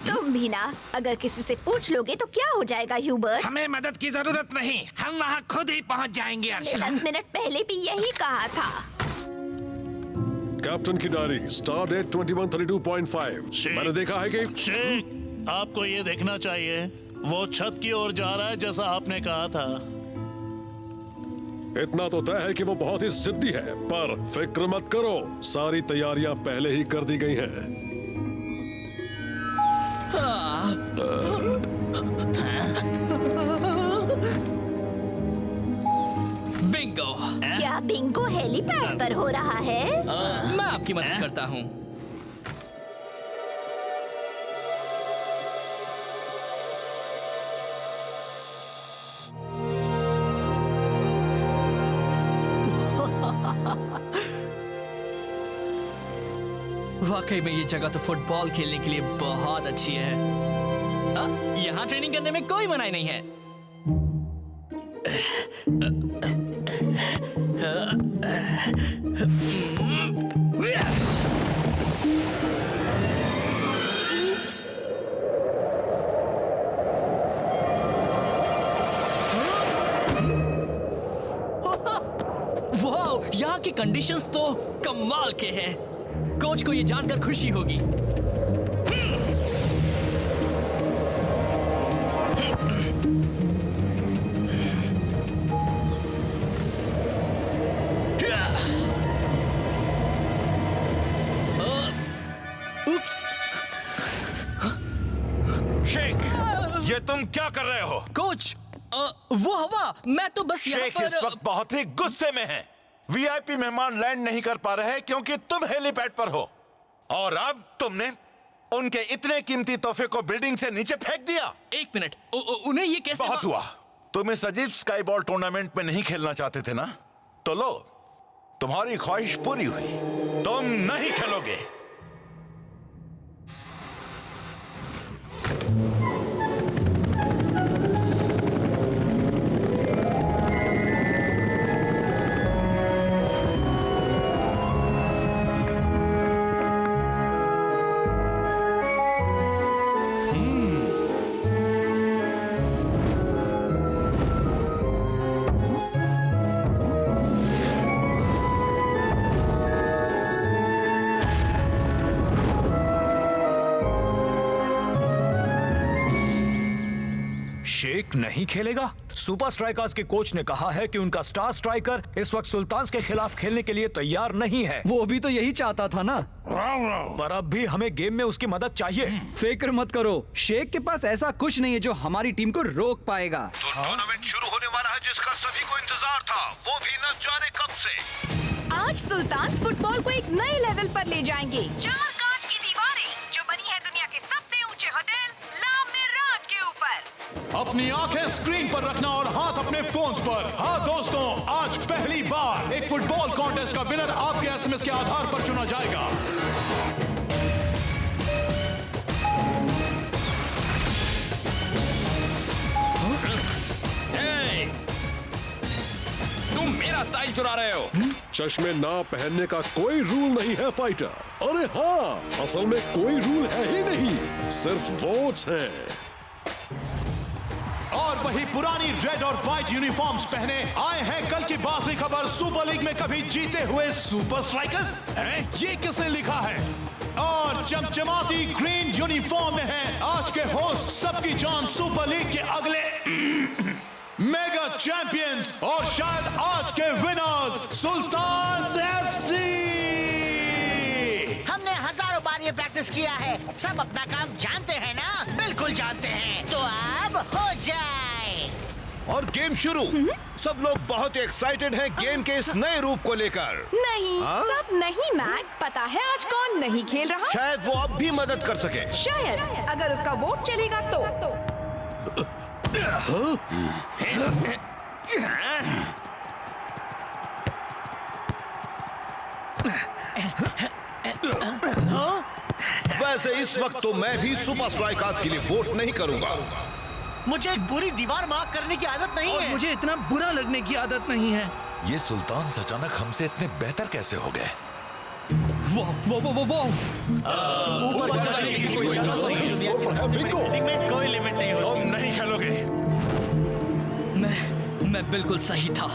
तुम भी ना, अगर किसी से पूछ लोगे तो क्या हो जाएगा ह्यूबर्ट? हमें मदद की जरूरत नहीं, हम वहाँ खुद ही पहुँच जाएंगे। 10 मिनट पहले भी यही कहा था। कैप्टन की डायरी, स्टार डेट 2132.5। मैंने देखा है कि शेख, आपको ये देखना चाहिए, वो छत की ओर जा रहा है जैसा आपने कहा था। इतना तो तय है कि वो बहुत ही जिद्दी है, पर फिक्र मत करो, सारी तैयारियां पहले ही कर दी गई हैं। बिंगो। क्या बिंगो हेलीपैड पर हो रहा है? मैं आपकी मदद करता हूँ। वाकई में ये जगह तो फुटबॉल खेलने के लिए बहुत अच्छी है। यहाँ ट्रेनिंग करने में कोई मनाही नहीं है। वाह, यहाँ के कंडीशंस तो कमाल के हैं। कोच को ये जानकर खुशी होगी। शेख, ये तुम क्या कर रहे हो? कोच, वो हवा, मैं तो बस यहाँ शेख इस वक्त बहुत ही गुस्से में है। वीआईपी मेहमान लैंड नहीं कर पा रहे हैं क्योंकि तुम हेलीपैड पर हो, और अब तुमने उनके इतने कीमती तोहफे को बिल्डिंग से नीचे फेंक दिया। एक मिनट, उन्हें ये कैसे? बहुत हुआ। तुम इस अजीब स्काई बॉल टूर्नामेंट में नहीं खेलना चाहते थे ना, तो लो, तुम्हारी ख्वाहिश पूरी हुई, तुम नहीं खेलोगे। शेख नहीं खेलेगा? सुपर स्ट्राइकर्स के कोच ने कहा है कि उनका स्टार स्ट्राइकर इस वक्त सुल्तान के खिलाफ खेलने के लिए तैयार नहीं है। वो भी तो यही चाहता था ना। पर अब भी हमें गेम में उसकी मदद चाहिए। फिक्र मत करो, शेख के पास ऐसा कुछ नहीं है जो हमारी टीम को रोक पाएगा। तो टूर्नामेंट शुरू होने वाला है जिसका सभी को इंतजार था, वो भी न जाने कब से। आज सुल्तान फुटबॉल को एक नए लेवल पर ले जाएंगे। 4 कांच की दीवारें जो बनी है दुनिया के सबसे ऊंचे होटल ला मिराज के ऊपर। अपनी आंखें स्क्रीन पर रखना और हाथ अपने फोन्स पर। हाँ दोस्तों, आज पहली बार एक फुटबॉल कॉन्टेस्ट का विनर आपके एसएमएस के आधार पर चुना जाएगा। तुम मेरा स्टाइल चुरा रहे हो। चश्मे ना पहनने का कोई रूल नहीं है फाइटर। अरे हाँ, असल में कोई रूल है ही नहीं, सिर्फ वोट्स हैं। और वही पुरानी रेड और व्हाइट यूनिफॉर्म्स पहने आए हैं कल की बाजी खबर सुपर लीग में कभी जीते हुए सुपर स्ट्राइकर्स हैं? ये किसने लिखा है? और चमचमाती ग्रीन यूनिफॉर्म में हैं आज के होस्ट सबकी जान सुपर लीग के अगले मेगा चैंपियंस और शायद आज के विनर्स सुल्तान एफसी। हमने हजारों बार ये प्रैक्टिस किया है, सब अपना काम जानते हैं ना? बिल्कुल जानते हैं, तो अब हो जाए। और गेम शुरू। सब लोग बहुत एक्साइटेड हैं गेम के इस नए रूप को लेकर। नहीं, सब नहीं मैक, पता है आज कौन नहीं खेल रहा? शायद वो अब भी मदद कर सके। शायद, अगर उसका वोट चलेगा तो। वैसे इस वक्त तो मैं भी सुपर स्ट्राइकर्स के लिए वोट नहीं करूंगा। मुझे एक बुरी दीवार मार्क करने की आदत नहीं है। मुझे इतना बुरा लगने की आदत नहीं है। ये सुल्तान अचानक हमसे इतने बेहतर कैसे हो गए? कोई लिमिट नहीं होती। तुम नहीं खेलोगे। मैं बिल्कुल सही था।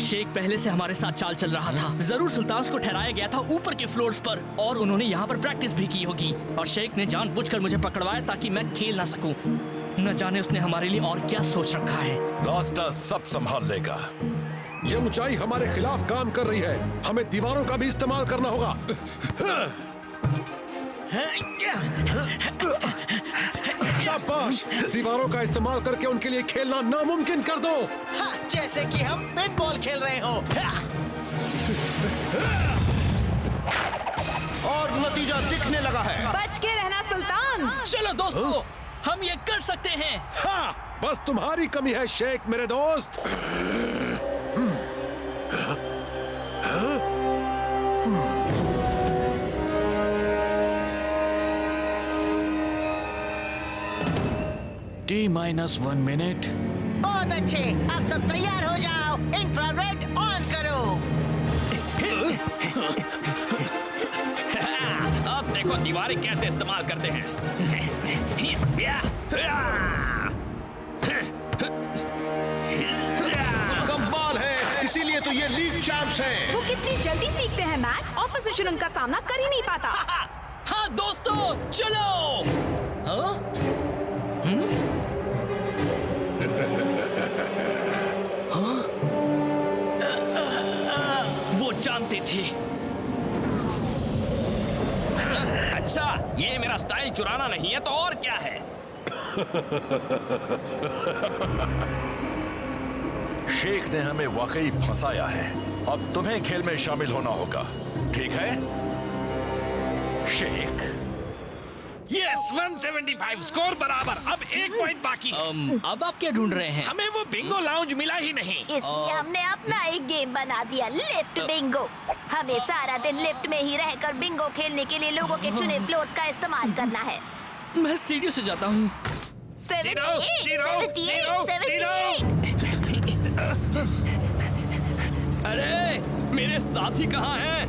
शेख पहले से हमारे साथ चाल चल रहा था। जरूर सुल्तान को ठहराया गया था ऊपर के फ्लोर्स पर और उन्होंने यहाँ पर प्रैक्टिस भी की होगी। और शेख ने जानबूझकर मुझे पकड़वाया ताकि मैं खेल ना सकूं। न जाने उसने हमारे लिए और क्या सोच रखा है। रास्ता सब संभाल लेगा। ये ऊंचाई हमारे खिलाफ काम कर रही है, हमें दीवारों का भी इस्तेमाल करना होगा। शाबाश, दीवारों का इस्तेमाल करके उनके लिए खेलना नामुमकिन कर दो। हाँ, जैसे कि हम पेंटबॉल खेल रहे हो। और नतीजा दिखने लगा है। बच के रहना सुल्तान। चलो दोस्तों, हम ये कर सकते हैं। हाँ, बस तुम्हारी कमी है शेख मेरे दोस्त। T-1 minute. बहुत अच्छे, अब सब तैयार हो जाओ। इंफ्रारेड ऑन करो। अब देखो दीवारें कैसे इस्तेमाल करते हैं। कमाल है, इसीलिए तो ये लीग चैंप्स हैं। वो कितनी जल्दी सीखते हैं मैक, ऑपोजिशन उनका सामना कर ही नहीं पाता। हाँ दोस्तों, चलो। वो जानते थे। अच्छा, ये मेरा स्टाइल चुराना नहीं है तो और क्या है? शेख ने हमें वाकई फंसाया है। अब तुम्हें खेल में शामिल होना होगा, ठीक है शेख? यस, 175 स्कोर बराबर। अब 1 पॉइंट बाकी है। अब आप क्या ढूंढ रहे हैं? हमें वो बिंगो लाउंज मिला ही नहीं। इसलिए हमने अपना एक गेम बना दिया, लिफ्ट बिंगो। हमें सारा दिन लिफ्ट में ही रहकर बिंगो खेलने के लिए लोगों के चुने फ्लोर्स का इस्तेमाल करना है। मैं सीढ़ियों से जाता हूँ। 78। अरे मेरे साथी कहाँ हैं?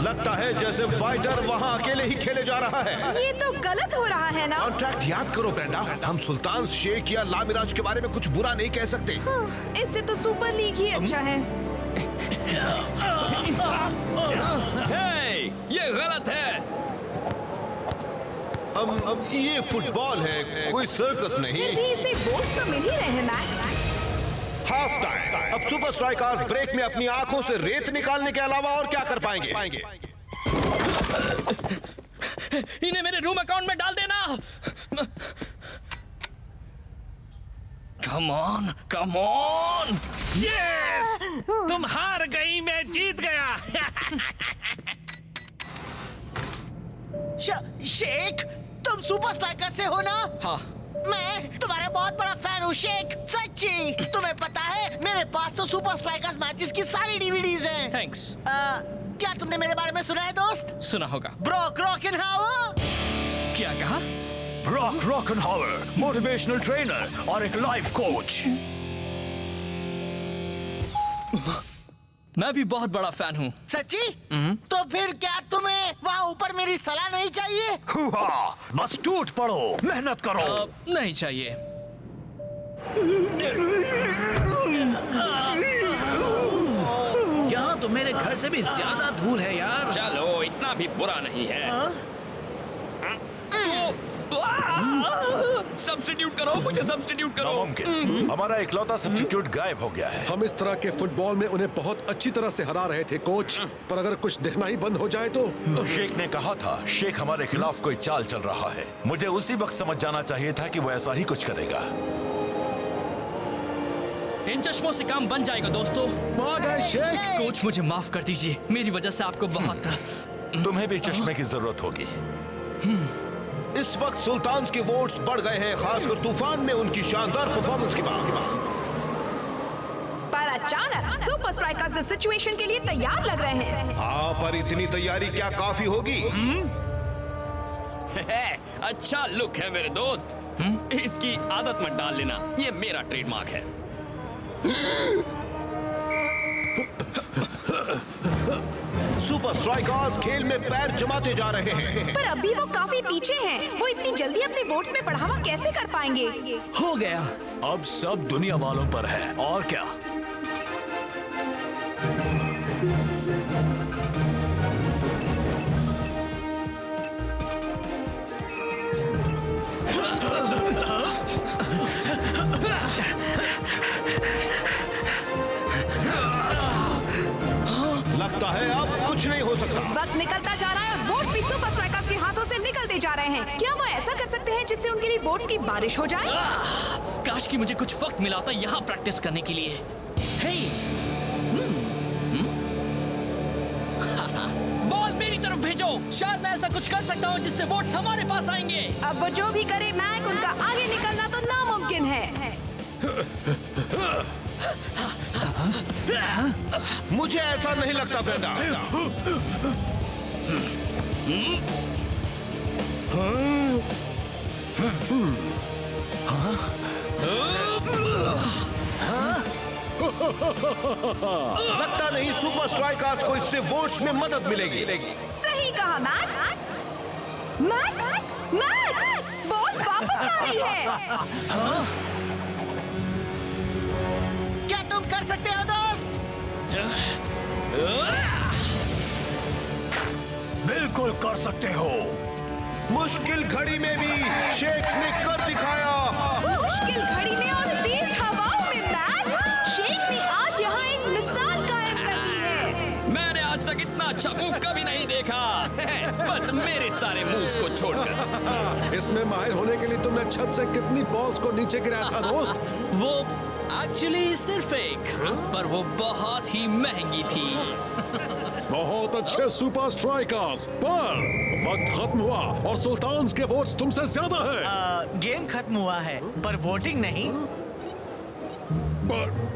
लगता है जैसे फाइटर वहाँ अकेले ही खेले जा रहा है। ये तो गलत हो रहा है ना? कॉन्ट्रैक्ट याद करो ब्रेंडा, हम सुल्तान शेख या लामिराज के बारे में कुछ बुरा नहीं कह सकते। इससे तो सुपर लीग ही अच्छा है। हे, ये गलत है। अब ये फुटबॉल है, कोई सर्कस नहीं। फिर भी इसे वोट्स तो मिल ही रहे हैं मैक। Half time. अब सुपर स्ट्राइकर्स ब्रेक में अपनी आंखों से रेत निकालने के अलावा और क्या कर पाएंगे? इन्हें मेरे रूम अकाउंट में डाल देना। Come on, come on. Yes, तुम हार गई, मैं जीत गया। शेख, तुम सुपर स्ट्राइकर से हो ना? हाँ। मैं तुम्हारा बहुत बड़ा फैन हूँ शेख, सच्ची। तुम्हें पता है मेरे पास तो सुपर स्ट्राइकर्स मैचेस की सारी डीवीडीज हैं। थैंक्स। क्या तुमने मेरे बारे में सुना है दोस्त? सुना होगा। ब्रॉक रॉकनहावर। क्या कहा? ब्रॉक रॉकनहावर, मोटिवेशनल ट्रेनर और एक लाइफ कोच। मैं भी बहुत बड़ा फैन हूँ। सच्ची? तो फिर क्या तुम्हें वहाँ ऊपर मेरी सलाह नहीं चाहिए? हुआ, बस टूट पड़ो, मेहनत करो। नहीं चाहिए। यहाँ तो मेरे घर से भी ज्यादा धूल है यार। चलो, इतना भी बुरा नहीं है। सब्स्टिट्यूट करो, मुझे सब्स्टिट्यूट करो। नामुमकिन, हमारा इकलौता सब्स्टिट्यूट गायब हो गया है। हम इस तरह के फुटबॉल में उन्हें बहुत अच्छी तरह से हरा रहे थे कोच, पर अगर कुछ दिखना ही बंद हो जाए तो। शेख ने कहा था शेख हमारे खिलाफ कोई चाल चल रहा है। मुझे उसी वक्त समझ जाना चाहिए था कि वो ऐसा ही कुछ करेगा। इन चश्मों से काम बन जाएगा दोस्तों। शेख, कोच मुझे माफ कर दीजिए, मेरी वजह से आपको बहुत। तुम्हें भी चश्मे की जरूरत होगी। इस वक्त सुल्तान के वोट्स बढ़ गए हैं, खासकर तूफान में उनकी शानदार परफॉर्मेंस के बाद। पर अचानक सुपर स्ट्राइकर्स इस सिचुएशन के लिए तैयार लग रहे हैं। हाँ, पर इतनी तैयारी क्या काफी होगी? अच्छा लुक है मेरे दोस्त। इसकी आदत मत डाल लेना, ये मेरा ट्रेडमार्क है। सुपर स्ट्राइकर्स खेल में पैर जमाते जा रहे हैं। पर अभी वो काफी पीछे हैं। वो इतनी जल्दी अपने वोट्स में बढ़ावा कैसे कर पाएंगे? हो गया, अब सब दुनिया वालों पर है, और क्या। लगता है अब कुछ नहीं हो सकता। वक्त निकलता जा रहा है और वोट्स भी सुपर स्ट्राइकर्स के हाथों से निकलते जा रहे हैं। क्या वो ऐसा कर सकते हैं जिससे उनके लिए वोट्स की बारिश हो जाए? काश कि मुझे कुछ वक्त मिला होता यहाँ प्रैक्टिस करने के लिए। हे, बॉल मेरी तरफ भेजो। शायद मैं ऐसा कुछ कर सकता हूँ जिससे वोट्स हमारे पास आएंगे। अब वो जो भी करे मैक, उनका आगे निकलना तो नामुमकिन है। मुझे ऐसा नहीं लगता ब्रेंडा। लगता नहीं सुपर स्ट्राइकर्स को इससे वोट्स में मदद मिलेगी। सही कहा मैक। मैक, मैक, बॉल वापस आ रही है। क्या तुम कर सकते हो दोस्त? बिल्कुल कर सकते हो। मुश्किल घड़ी में भी शेख ने कर दिखाया। मुश्किल घड़ी में और तेज हवाओं में मैक, शेख ने आज यहाँ एक मिसाल कायम कर दी है। मैंने आज तक इतना अच्छा मूव कभी नहीं देखा। बस मेरे सारे मूव्स को छोड़कर। इसमें माहिर होने के लिए तुमने छत से कितनी बॉल्स को नीचे गिराया था दोस्त? वो एक्चुअली सिर्फ एक, पर वो बहुत ही महंगी थी। बहुत अच्छे सुपर स्ट्राइकर्स, पर वक्त खत्म हुआ और सुल्तान के वोट्स तुमसे ज्यादा हैं। गेम खत्म हुआ है, पर वोटिंग नहीं।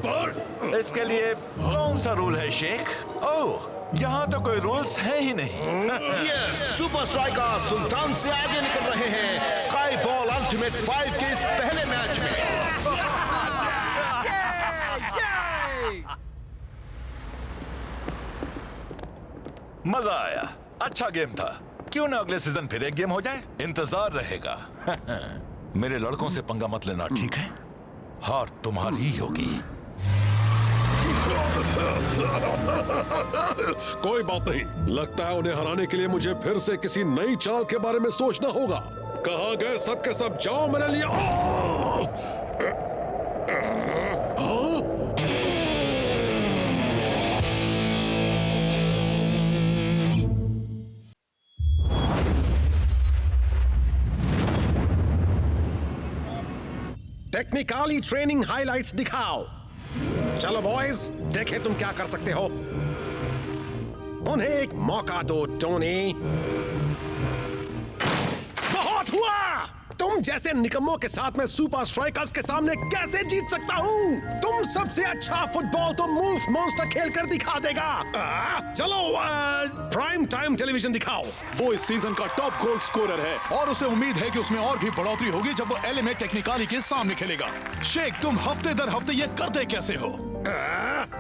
पर इसके लिए कौन सा रूल है शेख? ओह, यहाँ तो कोई रूल्स है ही नहीं। सुपर स्ट्राइकर सुल्तान से आगे निकल रहे हैं स्काई बॉल अल्टीमेट 5 के इस पहले मैच में। मजा आया, अच्छा गेम था। क्यों ना अगले सीजन फिर एक गेम हो जाए? इंतजार रहेगा। मेरे लड़कों से पंगा मत लेना, ठीक है? हार तुम्हारी ही होगी। कोई बात नहीं, लगता है उन्हें हराने के लिए मुझे फिर से किसी नई चाल के बारे में सोचना होगा। कहाँ गए सब के सब, जाओ मेरे लिए। टेक्निकली ट्रेनिंग हाइलाइट्स दिखाओ। चलो बॉयज, देखें तुम क्या कर सकते हो। उन्हें एक मौका दो टोनी। बहुत हुआ। तुम जैसे निकम्मों के साथ मैं सुपर स्ट्राइकर्स के सामने कैसे जीत सकता हूँ? तुम सबसे अच्छा फुटबॉल तो मूव मॉन्स्टर खेल कर दिखा देगा। चलो प्राइम टाइम टेलीविजन दिखाओ। वो इस सीजन का टॉप गोल स्कोरर है और उसे उम्मीद है कि उसमें और भी बढ़ोतरी होगी जब वो एलए में टेक्निकली के सामने खेलेगा। शेख, तुम हफ्ते दर हफ्ते ये करते कैसे हो?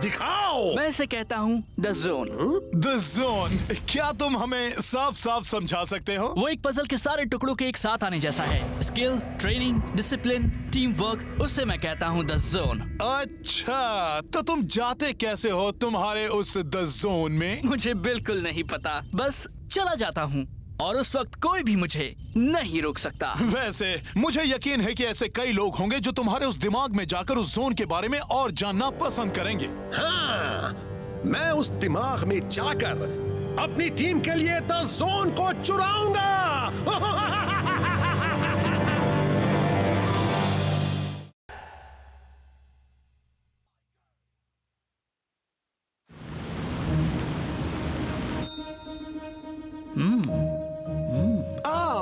दिखाओ। मैं इसे कहता हूँ द जोन। द जोन, क्या तुम हमें साफ साफ समझा सकते हो? वो एक पजल के सारे टुकड़ों के एक साथ आने जैसा है। Skill, training, discipline, team work, उससे मैं कहता हूँ द जोन। अच्छा, तो तुम जाते कैसे हो तुम्हारे उस द जोन में? मुझे बिल्कुल नहीं पता, बस चला जाता हूँ और उस वक्त कोई भी मुझे नहीं रोक सकता। वैसे मुझे यकीन है कि ऐसे कई लोग होंगे जो तुम्हारे उस दिमाग में जाकर उस जोन के बारे में और जानना पसंद करेंगे। हाँ, मैं उस दिमाग में जाकर अपनी टीम के लिए द जोन को चुराऊंगा।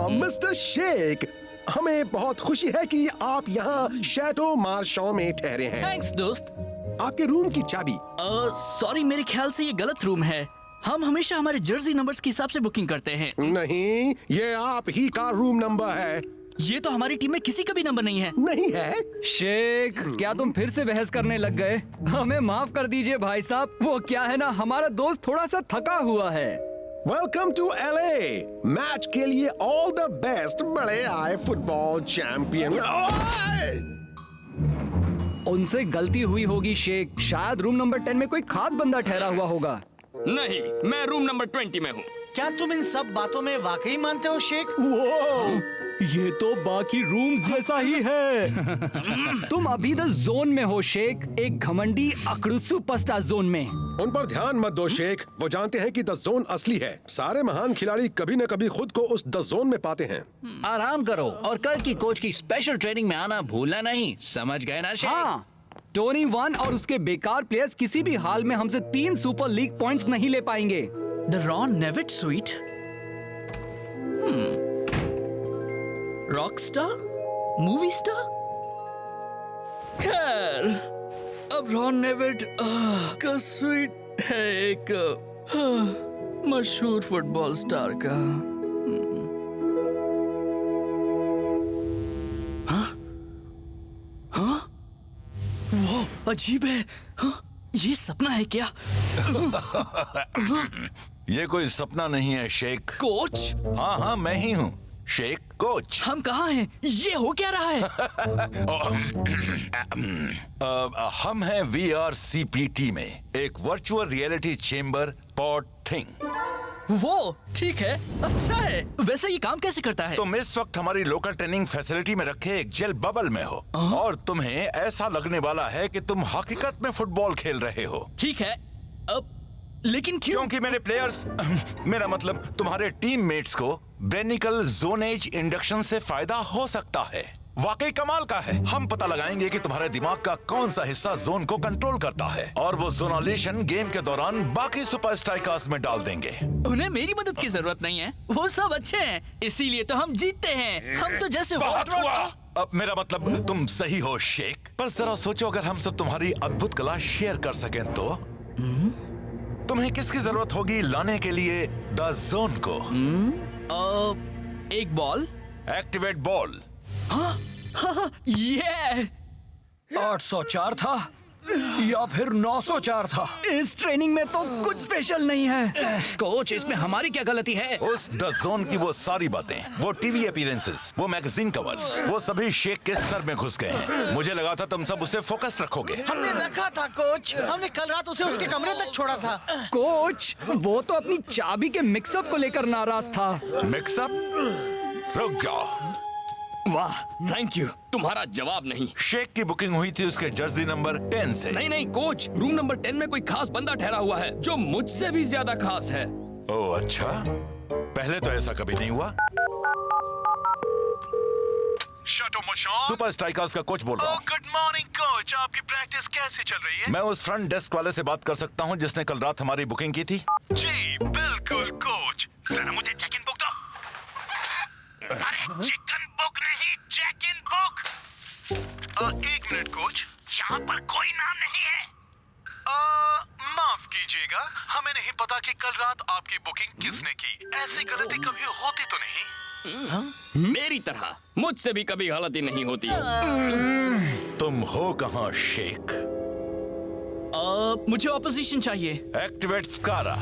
मिस्टर शेख, हमें बहुत खुशी है कि आप यहाँ शैडो मार्शॉ में ठहरे हैं। थैंक्स दोस्त। आपके रूम की चाबी? सॉरी, मेरे ख्याल से ये गलत रूम है। हम हमेशा हमारे जर्सी नंबर्स के हिसाब से बुकिंग करते हैं। नहीं, ये आप ही का रूम नंबर है। ये तो हमारी टीम में किसी का भी नंबर नहीं है। नहीं है? शेख, क्या तुम फिर से बहस करने लग गए? हमें माफ कर दीजिए भाई साहब, वो क्या है ना, हमारा दोस्त थोड़ा सा थका हुआ है। Welcome to LA. मैच के लिए ऑल द बेस्ट बड़े आए फुटबॉल चैंपियन। उनसे गलती हुई होगी शेख, शायद रूम नंबर 10 में कोई खास बंदा ठहरा हुआ होगा। नहीं, मैं रूम नंबर 20 में हूँ। क्या तुम इन सब बातों में वाकई मानते हो शेख? वो ये तो बाकी रूम्स जैसा ही है। तुम अभी द जोन में हो शेख, एक घमंडी अकड़ू सुपरस्टार जोन में। उन पर ध्यान मत दो शेख, वो जानते हैं कि द जोन असली है। सारे महान खिलाड़ी कभी न कभी खुद को उस द जोन में पाते हैं। आराम करो और कल की कोच की स्पेशल ट्रेनिंग में आना भूलना नहीं, समझ गए ना शेख? हाँ, टोनी वन और उसके बेकार प्लेयर्स किसी भी हाल में हमसे 3 सुपर लीग पॉइंट्स नहीं ले पाएंगे। The Ron Nevitt sweet, rock star, movie star. खैर, अब रॉन नेविट का स्वीट है एक मशहूर फुटबॉल स्टार का। हाँ? हाँ? वो अजीब है। हाँ? ये सपना है क्या? ये कोई सपना नहीं है शेख। कोच? हाँ हाँ, मैं ही हूँ शेख, कोच। हम कहाँ हैं? ये हो क्या रहा है? हम हैं VRCPT में, एक virtual reality chamber pod thing. वो ठीक है, अच्छा है। वैसे ये काम कैसे करता है? तुम इस वक्त हमारी लोकल ट्रेनिंग फैसिलिटी में रखे एक जेल बबल में हो और तुम्हें ऐसा लगने वाला है कि तुम हकीकत में फुटबॉल खेल रहे हो। ठीक है, अब लेकिन क्यों? क्योंकि मेरे प्लेयर्स, मेरा मतलब तुम्हारे टीममेट्स को ब्रेनिकल जोनेज इंडक्शन से फायदा हो सकता है। वाकई कमाल का है। हम पता लगाएंगे कि तुम्हारे दिमाग का कौन सा हिस्सा जोन को कंट्रोल करता है और वो जोनालेशन गेम के दौरान बाकी सुपर स्ट्राइकर्स में डाल देंगे। उन्हें मेरी मदद की जरूरत नहीं है, वो सब अच्छे हैं, इसीलिए तो हम जीतते हैं। हम तो जैसे बहुत हुआ। अब मेरा मतलब तुम सही हो शेख, पर जरा सोचो अगर हम सब तुम्हारी अद्भुत कला शेयर कर सकें तो तुम्हें किसकी जरूरत होगी लाने के लिए द जोन को? एक बॉल। Activate ball. हाँ, हाँ, ये 804 था, या फिर 904 था। इस ट्रेनिंग में तो कुछ स्पेशल नहीं है। कोच, इसमें हमारी क्या गलती है? उस द जोन की वो सारी बातें, वो टीवी अपीयरेंसेस, वो मैगजीन कवर्स, वो सभी शेख के सर में घुस गए हैं। मुझे लगा था तुम सब उसे फोकस रखोगे। हमने रखा था कोच, हमने कल रात उसे उसके कमरे तक छोड़ा था। कोच, वो तो अपनी चाबी के मिक्सअप को लेकर नाराज था। मिक्सअप? रुक जाओ। वाह, थैंक यू। तुम्हारा जवाब नहीं। शेख की बुकिंग हुई थी उसके जर्सी नंबर 10 से। नहीं नहीं कोच, रूम नंबर 10 में कोई खास बंदा ठहरा हुआ है जो मुझसे भी ज्यादा खास है। ओह अच्छा, पहले तो ऐसा कभी नहीं हुआ। सुपर स्ट्राइकर्स का कोच बोल रहा हूँ। गुड मॉर्निंग कोच, आपकी प्रैक्टिस कैसे चल रही है? मैं उस फ्रंट डेस्क वाले से बात कर सकता हूँ जिसने कल रात हमारी बुकिंग की थी? जी बिल्कुल कोच, जरा मुझे चेक इन बुक दो। अरे चिकन बुक नहीं, चेक इन बुक। एक मिनट कोच, यहाँ पर कोई नाम नहीं है। माफ कीजिएगा, हमें नहीं पता कि कल रात आपकी बुकिंग किसने की। ऐसी गलती कभी होती तो नहीं? मेरी तरह मुझसे भी कभी गलती नहीं होती। तुम हो कहाँ शेख? मुझे ऑपोजिशन चाहिए। एक्टिवेट स्कारा।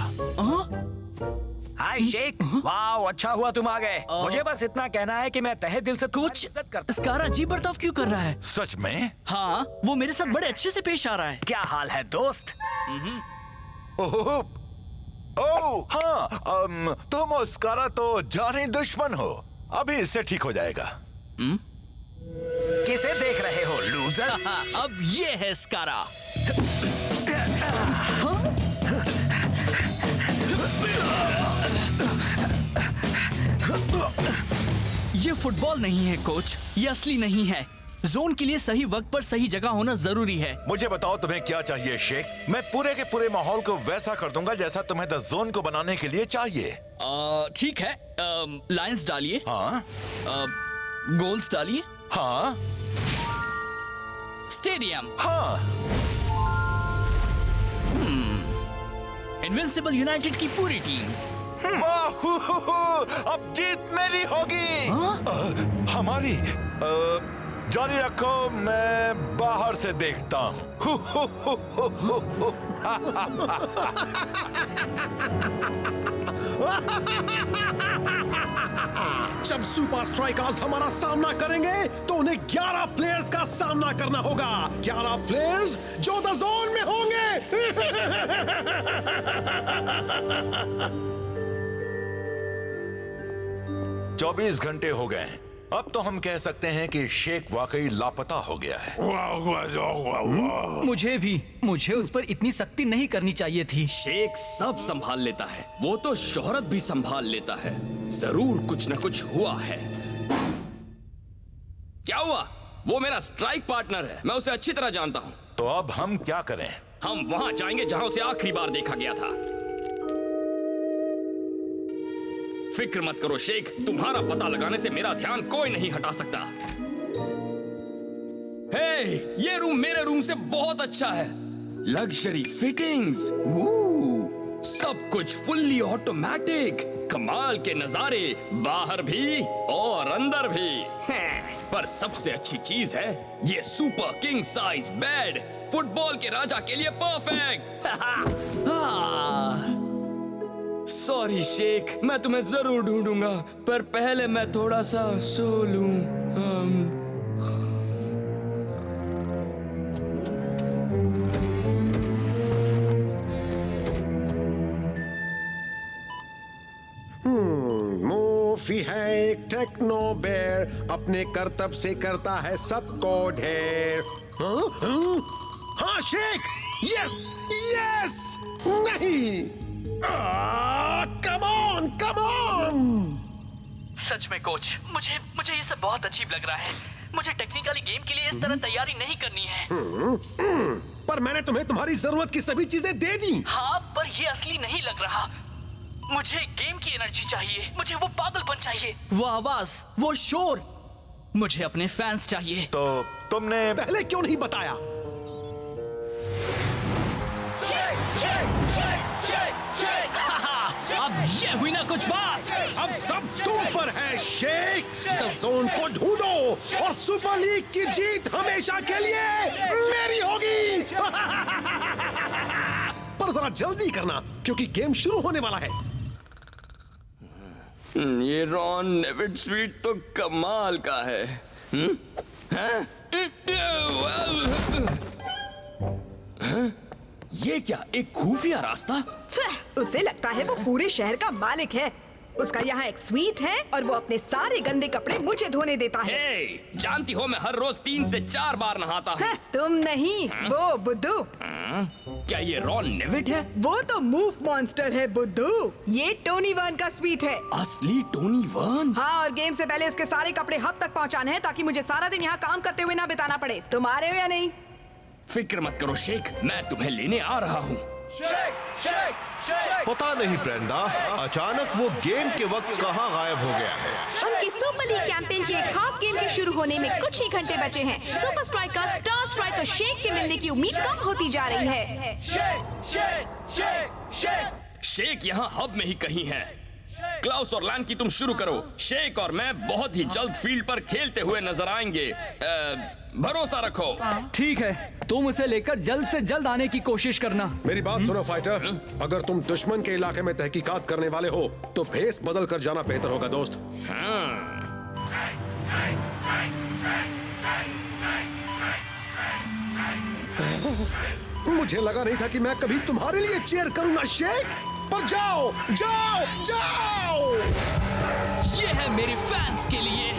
हाय शेख, वाह अच्छा हुआ तुम आ गए। मुझे बस इतना कहना है कि मैं तहे दिल से कुछ इज्जत करता हूं। स्कारा अजीब बर्ताव क्यों कर रहा है? सच में? हाँ, वो मेरे साथ बड़े अच्छे से पेश आ रहा है। क्या हाल है दोस्त? ओह हाँ, तुम और स्कारा तो जानी दुश्मन हो। अभी इससे ठीक हो जाएगा। किसे देख रहे हो लूजर? अब ये है स्कारा। ये फुटबॉल नहीं है कोच, ये असली नहीं है। जोन के लिए सही वक्त पर सही जगह होना जरूरी है। मुझे बताओ तुम्हें क्या चाहिए शेख? मैं पूरे के पूरे माहौल को वैसा कर दूंगा जैसा तुम्हें द जोन को बनाने के लिए चाहिए। ठीक है, लाइंस डालिए। हाँ। गोल्स डालिए। हाँ। स्टेडियम। हाँ। इनविंसिबल यूनाइटेड की पूरी टीम। अब जीत मेरी होगी। हमारी। जारी रखो, मैं बाहर से देखता हूँ। जब सुपर स्ट्राइकर्स हमारा सामना करेंगे तो उन्हें 11 प्लेयर्स का सामना करना होगा। 11 प्लेयर्स जो द जोन में होंगे। 24 घंटे हो गए हैं। अब तो हम कह सकते हैं कि शेख वाकई लापता हो गया है। मुझे उस पर इतनी सख्ती नहीं करनी चाहिए थी। शेख सब संभाल लेता है, वो तो शोहरत भी संभाल लेता है। जरूर कुछ न कुछ हुआ है। क्या हुआ? वो मेरा स्ट्राइक पार्टनर है, मैं उसे अच्छी तरह जानता हूँ। तो अब हम क्या करें? हम वहां जाएंगे जहां उसे आखिरी बार देखा गया था। फिक्र मत करो शेख, तुम्हारा पता लगाने से मेरा ध्यान कोई नहीं हटा सकता। हे, ये रूम मेरे रूम से बहुत अच्छा है। लग्जरी फिटिंग्स, सब कुछ फुल्ली ऑटोमेटिक, कमाल के नजारे बाहर भी और अंदर भी। पर सबसे अच्छी चीज है ये super king size bed, football के राजा के लिए परफेक्ट। सॉरी शेख, मैं तुम्हें जरूर ढूंढूंगा, पर पहले मैं थोड़ा सा सो लूं। मूफी है एक टेक्नो बेयर, अपने करतब से करता है सबको ढेर। हाँ शेख, यस यस। नहीं, कम ऑन कम ऑन। सच में कोच, मुझे ये सब बहुत अजीब लग रहा है। मुझे टेक्निकली गेम के लिए इस तरह तैयारी नहीं करनी है। पर मैंने तुम्हें तुम्हारी जरूरत की सभी चीजें दे दी। हाँ, पर ये असली नहीं लग रहा। मुझे गेम की एनर्जी चाहिए, मुझे वो पागलपन चाहिए, वो आवाज, वो शोर। मुझे अपने फैंस चाहिए। तो तुमने पहले क्यों नहीं बताया? अब ये हुई ना कुछ बात। अब सब तुम पर है शेख। द जोन को ढूंढो और सुपर लीग की जीत हमेशा के लिए मेरी होगी। पर जरा जल्दी करना क्योंकि गेम शुरू होने वाला है। ये रॉन नेविड स्वीट तो कमाल का है। हैं? ये क्या एक खुफिया रास्ता? उसे लगता है वो पूरे शहर का मालिक है। उसका यहाँ एक स्वीट है और वो अपने सारे गंदे कपड़े मुझे धोने देता है। हे, जानती हो मैं हर रोज 3 से 4 बार नहाता हूँ। तुम नहीं, वो बुद्धू। क्या ये रॉन नेविड है? वो तो मूव मॉन्स्टर है बुद्धू। ये टोनी वर्न का स्वीट है। असली टोनी वर्न? हाँ, और गेम से पहले उसके सारे कपड़े हब तक पहुँचाने हैं ताकि मुझे सारा दिन यहाँ काम करते हुए ना बिताना पड़े। तुम आ रहे हो या नहीं? फिक्र मत करो शेख, मैं तुम्हें लेने आ रहा हूँ। पता नहीं ब्रेंडा, अचानक वो गेम के वक्त कहाँ गायब हो गया है। उनकी सुपर लीग कैंपेन के एक खास गेम के शुरू होने में कुछ ही घंटे बचे हैं। Super striker star striker Sheikh के मिलने की उम्मीद कम होती जा रही है। शेख यहाँ हब में ही कहीं है। क्लाउस और लैन की तुम शुरू करो। शेख और मैं बहुत ही जल्द फील्ड पर खेलते हुए नजर आएंगे। भरोसा रखो। ठीक है, तुम उसे लेकर जल्द से जल्द आने की कोशिश करना। मेरी बात सुनो फाइटर, अगर तुम दुश्मन के इलाके में तहकीकात करने वाले हो तो भेस बदल कर जाना बेहतर होगा दोस्त। मुझे लगा नहीं था कि मैं कभी तुम्हारे लिए चीयर करूंगा शेख, पर जाओ जाओ जाओ। ये है मेरे फैंस के लिए।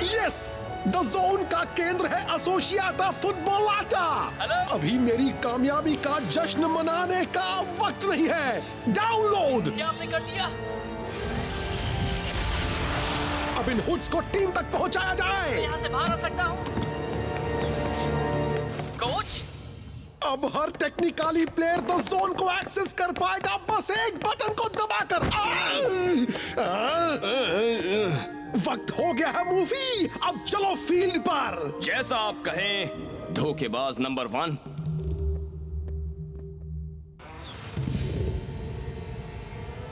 यस, द जोन का केंद्र है एसोसिएटा फुटबॉल आटा। अभी मेरी कामयाबी का जश्न मनाने का वक्त नहीं है। डाउनलोड। क्या आपने कर दिया? अब इन हुड्स को टीम तक पहुंचाया जाए। यहाँ से बाहर आ सकता हूँ? कोच? अब हर टेक्निकली प्लेयर द जोन को एक्सेस कर पाएगा बस एक बटन को दबाकर। वक्त हो गया है मूवी, अब चलो फील्ड पर। जैसा आप कहें धोखेबाज नंबर 1।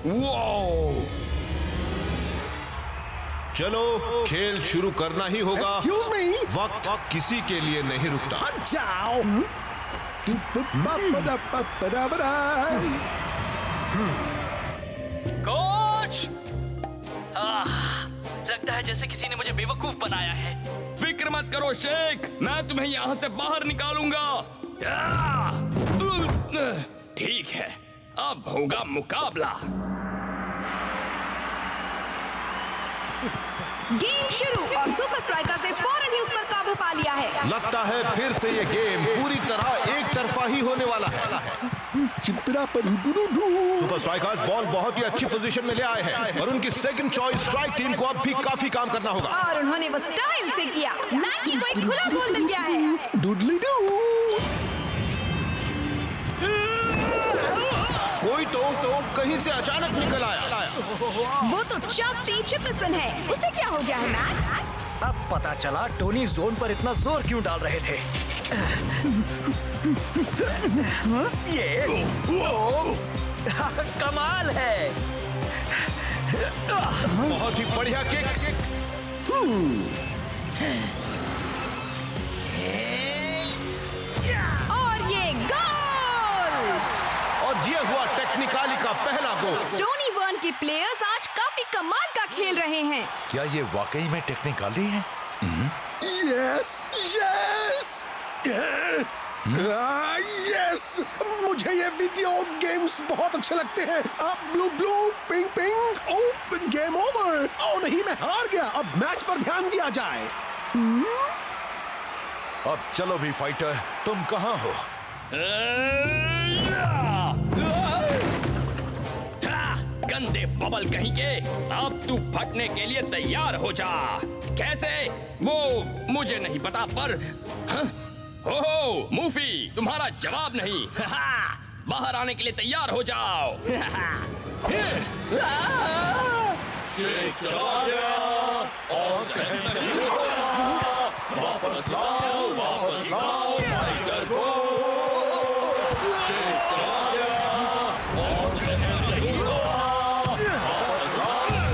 वो चलो खेल शुरू करना ही होगा। Excuse me? वक्त किसी के लिए नहीं रुकता। हट जाओ। कोच! लगता है जैसे किसी ने मुझे बेवकूफ बनाया है। फिक्र मत करो शेख, मैं तुम्हें यहाँ से बाहर निकालूंगा। ठीक है, अब होगा मुकाबला। गेम शुरू और सुपर स्ट्राइकर्स ने फौरन ही उस पर काबू पा लिया है। लगता है फिर से ये गेम पूरी तरह एक तरफा ही होने वाला है। सुपर स्ट्राइकर्स बॉल बहुत ही अच्छी पोजीशन में ले आए हैं और उनकी सेकंड चॉइस स्ट्राइक टीम को अब भी काफी काम करना होगा। और उन्होंने वो स्टाइल से किया। लाइकी को एक खुला बॉल मिल गया है। डुडली डू। कोई तो कहीं से अचानक निकल आया। वो तो चक टी चिपसन है। उसे क्या हो गया है मैट? अब पता चला टोनी जोन पर इतना जोर क्यों डाल रहे थे। ये कमाल है। बहुत ही बढ़िया किक। और ये गोल। और ये हुआ टेक्निकली का पहला गोल। टोनी वर्न के प्लेयर्स आज काफी कमाल का खेल रहे हैं। क्या ये वाकई में टेक्निकली है? यस यस यस, मुझे ये वीडियो गेम्स बहुत अच्छे लगते हैं। अब ब्लू ब्लू पिंक पिंक। ओ गेम ओवर। ओ नहीं, मैं हार गया। अब मैच पर ध्यान दिया जाए। अब चलो भी फाइटर, तुम कहाँ हो? गंदे बबल कहीं के, अब तू फटने के लिए तैयार हो जा। कैसे? वो मुझे नहीं पता, पर ओहो मूफी, तुम्हारा जवाब नहीं। बाहर आने के लिए तैयार हो जाओ। शेख चला गया। और सहन नहीं होगा। वापस लाओ फाइटर को। शेख चला गया और सहन नहीं होगा।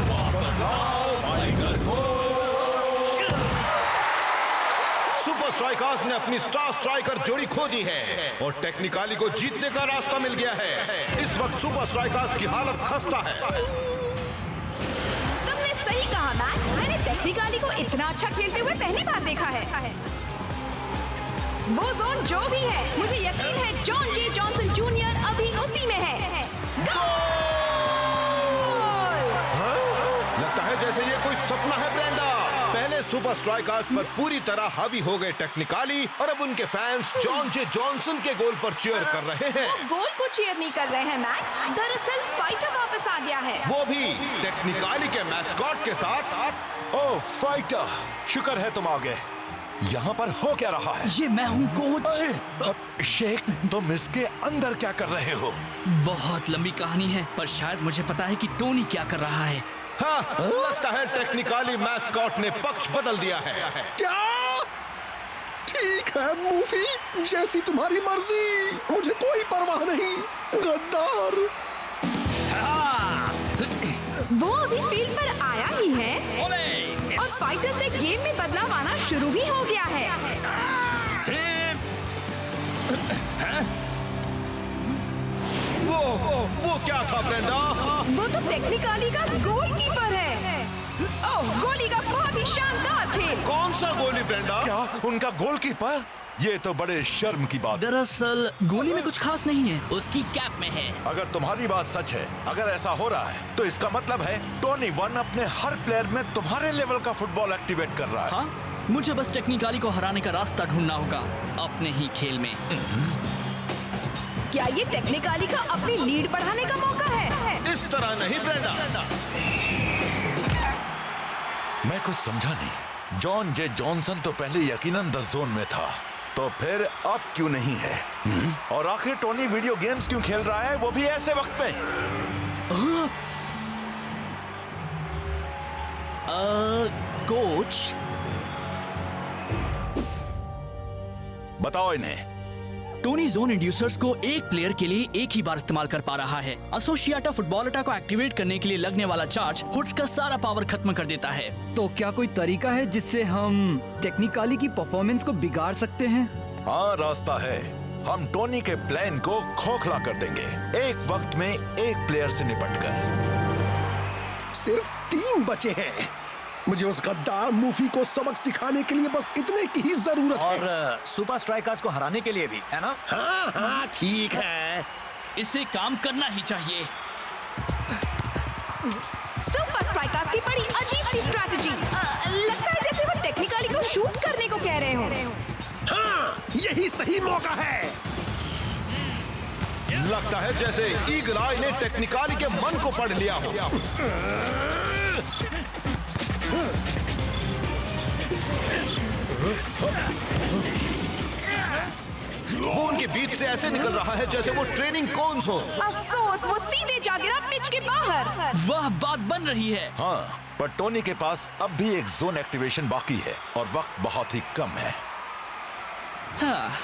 वापस लाओ फाइटर को। सुपर स्ट्राइकर्स ने अपनी स्टार स्ट्राइकर जोड़ी खो दी है और टेक्निकाली को जीतने का रास्ता मिल गया है। इस वक्त सुपर स्ट्राइकर्स की हालत खस्ता है। तुमने सही कहा मैट, मैंने टेक्निकाली को इतना अच्छा खेलते हुए पहली बार देखा है। वो जोन जो भी है, मुझे यकीन है जॉन जे जॉनसन जूनियर अभी उसी में है। लगता है जैसे ये कोई सपना है ब्रेंडा। पहले सुपर स्ट्राइकर्स पर पूरी तरह हावी हो गए टेक्निकाली और अब उनके फैंस जॉन जे जॉनसन के गोल पर चीयर कर रहे हैं। वो गोल को चीयर नहीं कर रहे हैं मैट, दरअसल फाइटर वापस आ गया है। वो भी टेक्निकाली के मैस्कॉट के साथ। ओह फाइटर, शुक्र है तुम आ गए। यहाँ पर हो क्या रहा है? ये मैं हूँ कोच। शेख, तुम इसके अंदर क्या कर रहे हो? बहुत लंबी कहानी है, पर शायद मुझे पता है कि टोनी क्या कर रहा है। हाँ, लगता है टेक्निकाली मैस्कॉट ने पक्ष बदल दिया है। क्या? ठीक है मूफी, जैसी तुम्हारी मर्जी, मुझे कोई परवाह नहीं। गद्दार। वो अभी फील्ड पर आया ही है और फाइटर से गेम में बदलाव आना शुरू भी हो गया है। वो क्या था ब्रेंडा? वो तो टेक्निकाली का गोलकीपर है। ओह, गोली का बहुत ही शानदार खेल। कौन सा गोली ब्रेंडा? क्या उनका गोलकीपर? ये तो बड़े शर्म की बात। दरअसल गोली में कुछ खास नहीं है, उसकी कैप में है। अगर तुम्हारी बात सच है, अगर ऐसा हो रहा है, तो इसका मतलब है टोनी वन अपने हर प्लेयर में तुम्हारे लेवल का फुटबॉल एक्टिवेट कर रहा है। हाँ, मुझे बस टेक्निकाली को हराने का रास्ता ढूंढना होगा अपने ही खेल में। क्या ये टेक्निकाली का अपनी लीड बढ़ाने का मौका है? इस तरह नहीं ब्रेंडा। मैं कुछ समझा नहीं। जॉन जे जॉनसन तो पहले यकीनन द जोन में था, तो फिर अब क्यों नहीं है? और आखिर टोनी वीडियो गेम्स क्यों खेल रहा है, वो भी ऐसे वक्त में? कोच, बताओ इन्हें। टोनी जोन इंड्यूसर्स को एक प्लेयर के लिए एक ही बार इस्तेमाल कर पा रहा है। एसोसिएटा फुटबॉलेटा को एक्टिवेट करने के लिए लगने वाला चार्ज हुड्स का सारा पावर खत्म कर देता है। तो क्या कोई तरीका है जिससे हम टेक्निकाली की परफॉर्मेंस को बिगाड़ सकते हैं? हाँ, रास्ता है। हम टोनी के प्लान को खोखला कर देंगे, एक वक्त में एक प्लेयर से निपटकर। सिर्फ 3 बचे हैं। मुझे उस गद्दार मूफी को सबक सिखाने के लिए बस इतने की ही जरूरत है। और सुपर स्ट्राइकर्स को हराने के लिए भी, है ना? हाँ हाँ ठीक है। इसे काम करना ही चाहिए। सुपर स्ट्राइकर्स की बड़ी अजीब सी स्ट्रैटेजी। लगता है जैसे वो टेक्निकाली को शूट करने को कह रहे हो। हाँ, यही सही मौका है। लगता है जैसे ईगल आई ने टेक्निकाली के मन को पढ़ लिया हो। वो उनके बीच से ऐसे निकल रहा है जैसे वो ट्रेनिंग कोन्स हो। अफसोस, वो सीधे जा गिरा पिच के बाहर। वह बात बन रही है। हाँ, पर टोनी के पास अब भी एक जोन एक्टिवेशन बाकी है और वक्त बहुत ही कम है। हाँ,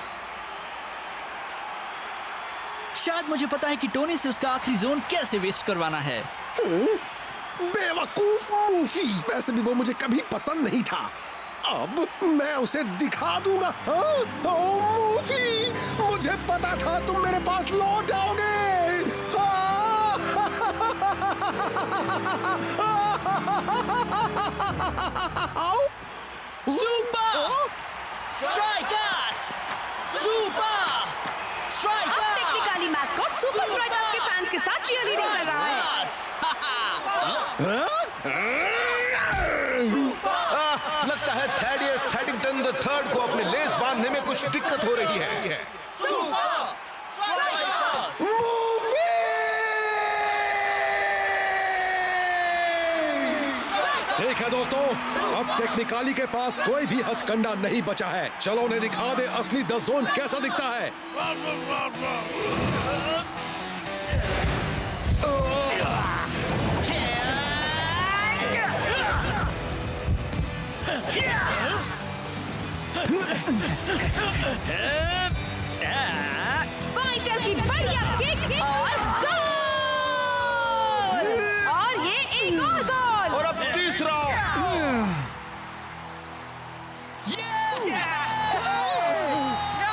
शायद मुझे पता है कि टोनी से उसका आखिरी जोन कैसे वेस्ट करवाना है। बेवकूफ मूफी, वैसे भी वो मुझे कभी पसंद नहीं था। अब मैं उसे दिखा दूंगा। हाँ? मूफी, मुझे पता था तुम मेरे पास लौट आओगे। Super strikers! Super strikers! अब टेक्निकाली मैस्कॉट सुपर स्ट्राइकर्स के फैंस के साथ चीयरलीडिंग कर रहा है। लगता है थैडियस थैडिंगटन द थर्ड को अपने लेस बांधने में कुछ दिक्कत हो रही है। ठीक है दोस्तों, अब टेक्निकाली के पास कोई भी हथकंडा नहीं बचा है। चलो उन्हें दिखा दे असली द जोन कैसा दिखता है। फाइटर की बढ़िया किक और गोल। और ये एक और गोल। और अब तीसरा।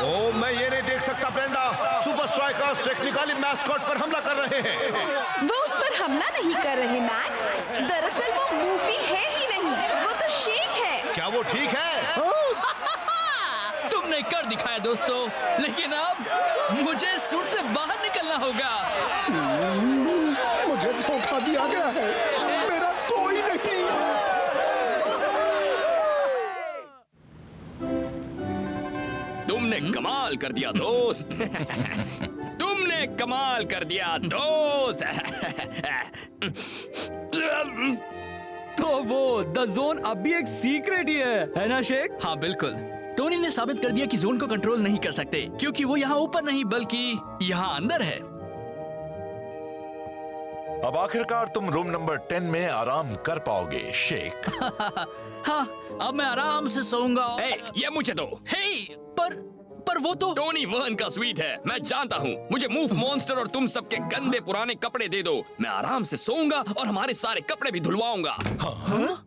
ओ, मैं ये नहीं देख सकता Brenda. Super strikers technically mascot पर हमला कर रहे हैं। वो उस पर हमला नहीं कर रहे मैक। दरअसल वो मूफी है ही नहीं, वो तो शेक है। क्या वो ठीक है? तुमने कर दिखाया दोस्तों, लेकिन अब मुझे सूट से बाहर निकलना होगा। मुझे धोखा दिया गया है, मेरा कोई नहीं। तुमने कमाल कर दिया दोस्त। तुमने कमाल कर दिया दोस्त। तो वो द जोन अब भी एक सीक्रेट ही है ना शेख? हाँ बिल्कुल। टोनी ने साबित कर दिया कि जोन को कंट्रोल नहीं कर सकते, क्योंकि वो यहाँ ऊपर नहीं बल्कि यहाँ अंदर है। अब आखिरकार तुम रूम नंबर 10 में आराम कर पाओगे शेख। हाँ, अब मैं आराम से सोऊंगा। ये मुझे दो। पर वो तो टोनी वर्न का स्वीट है, मैं जानता हूँ। मुझे मूव मॉन्स्टर और तुम सबके गंदे पुराने कपड़े दे दो। मैं आराम से सोऊंगा और हमारे सारे कपड़े भी धुलवाऊंगा। हाँ?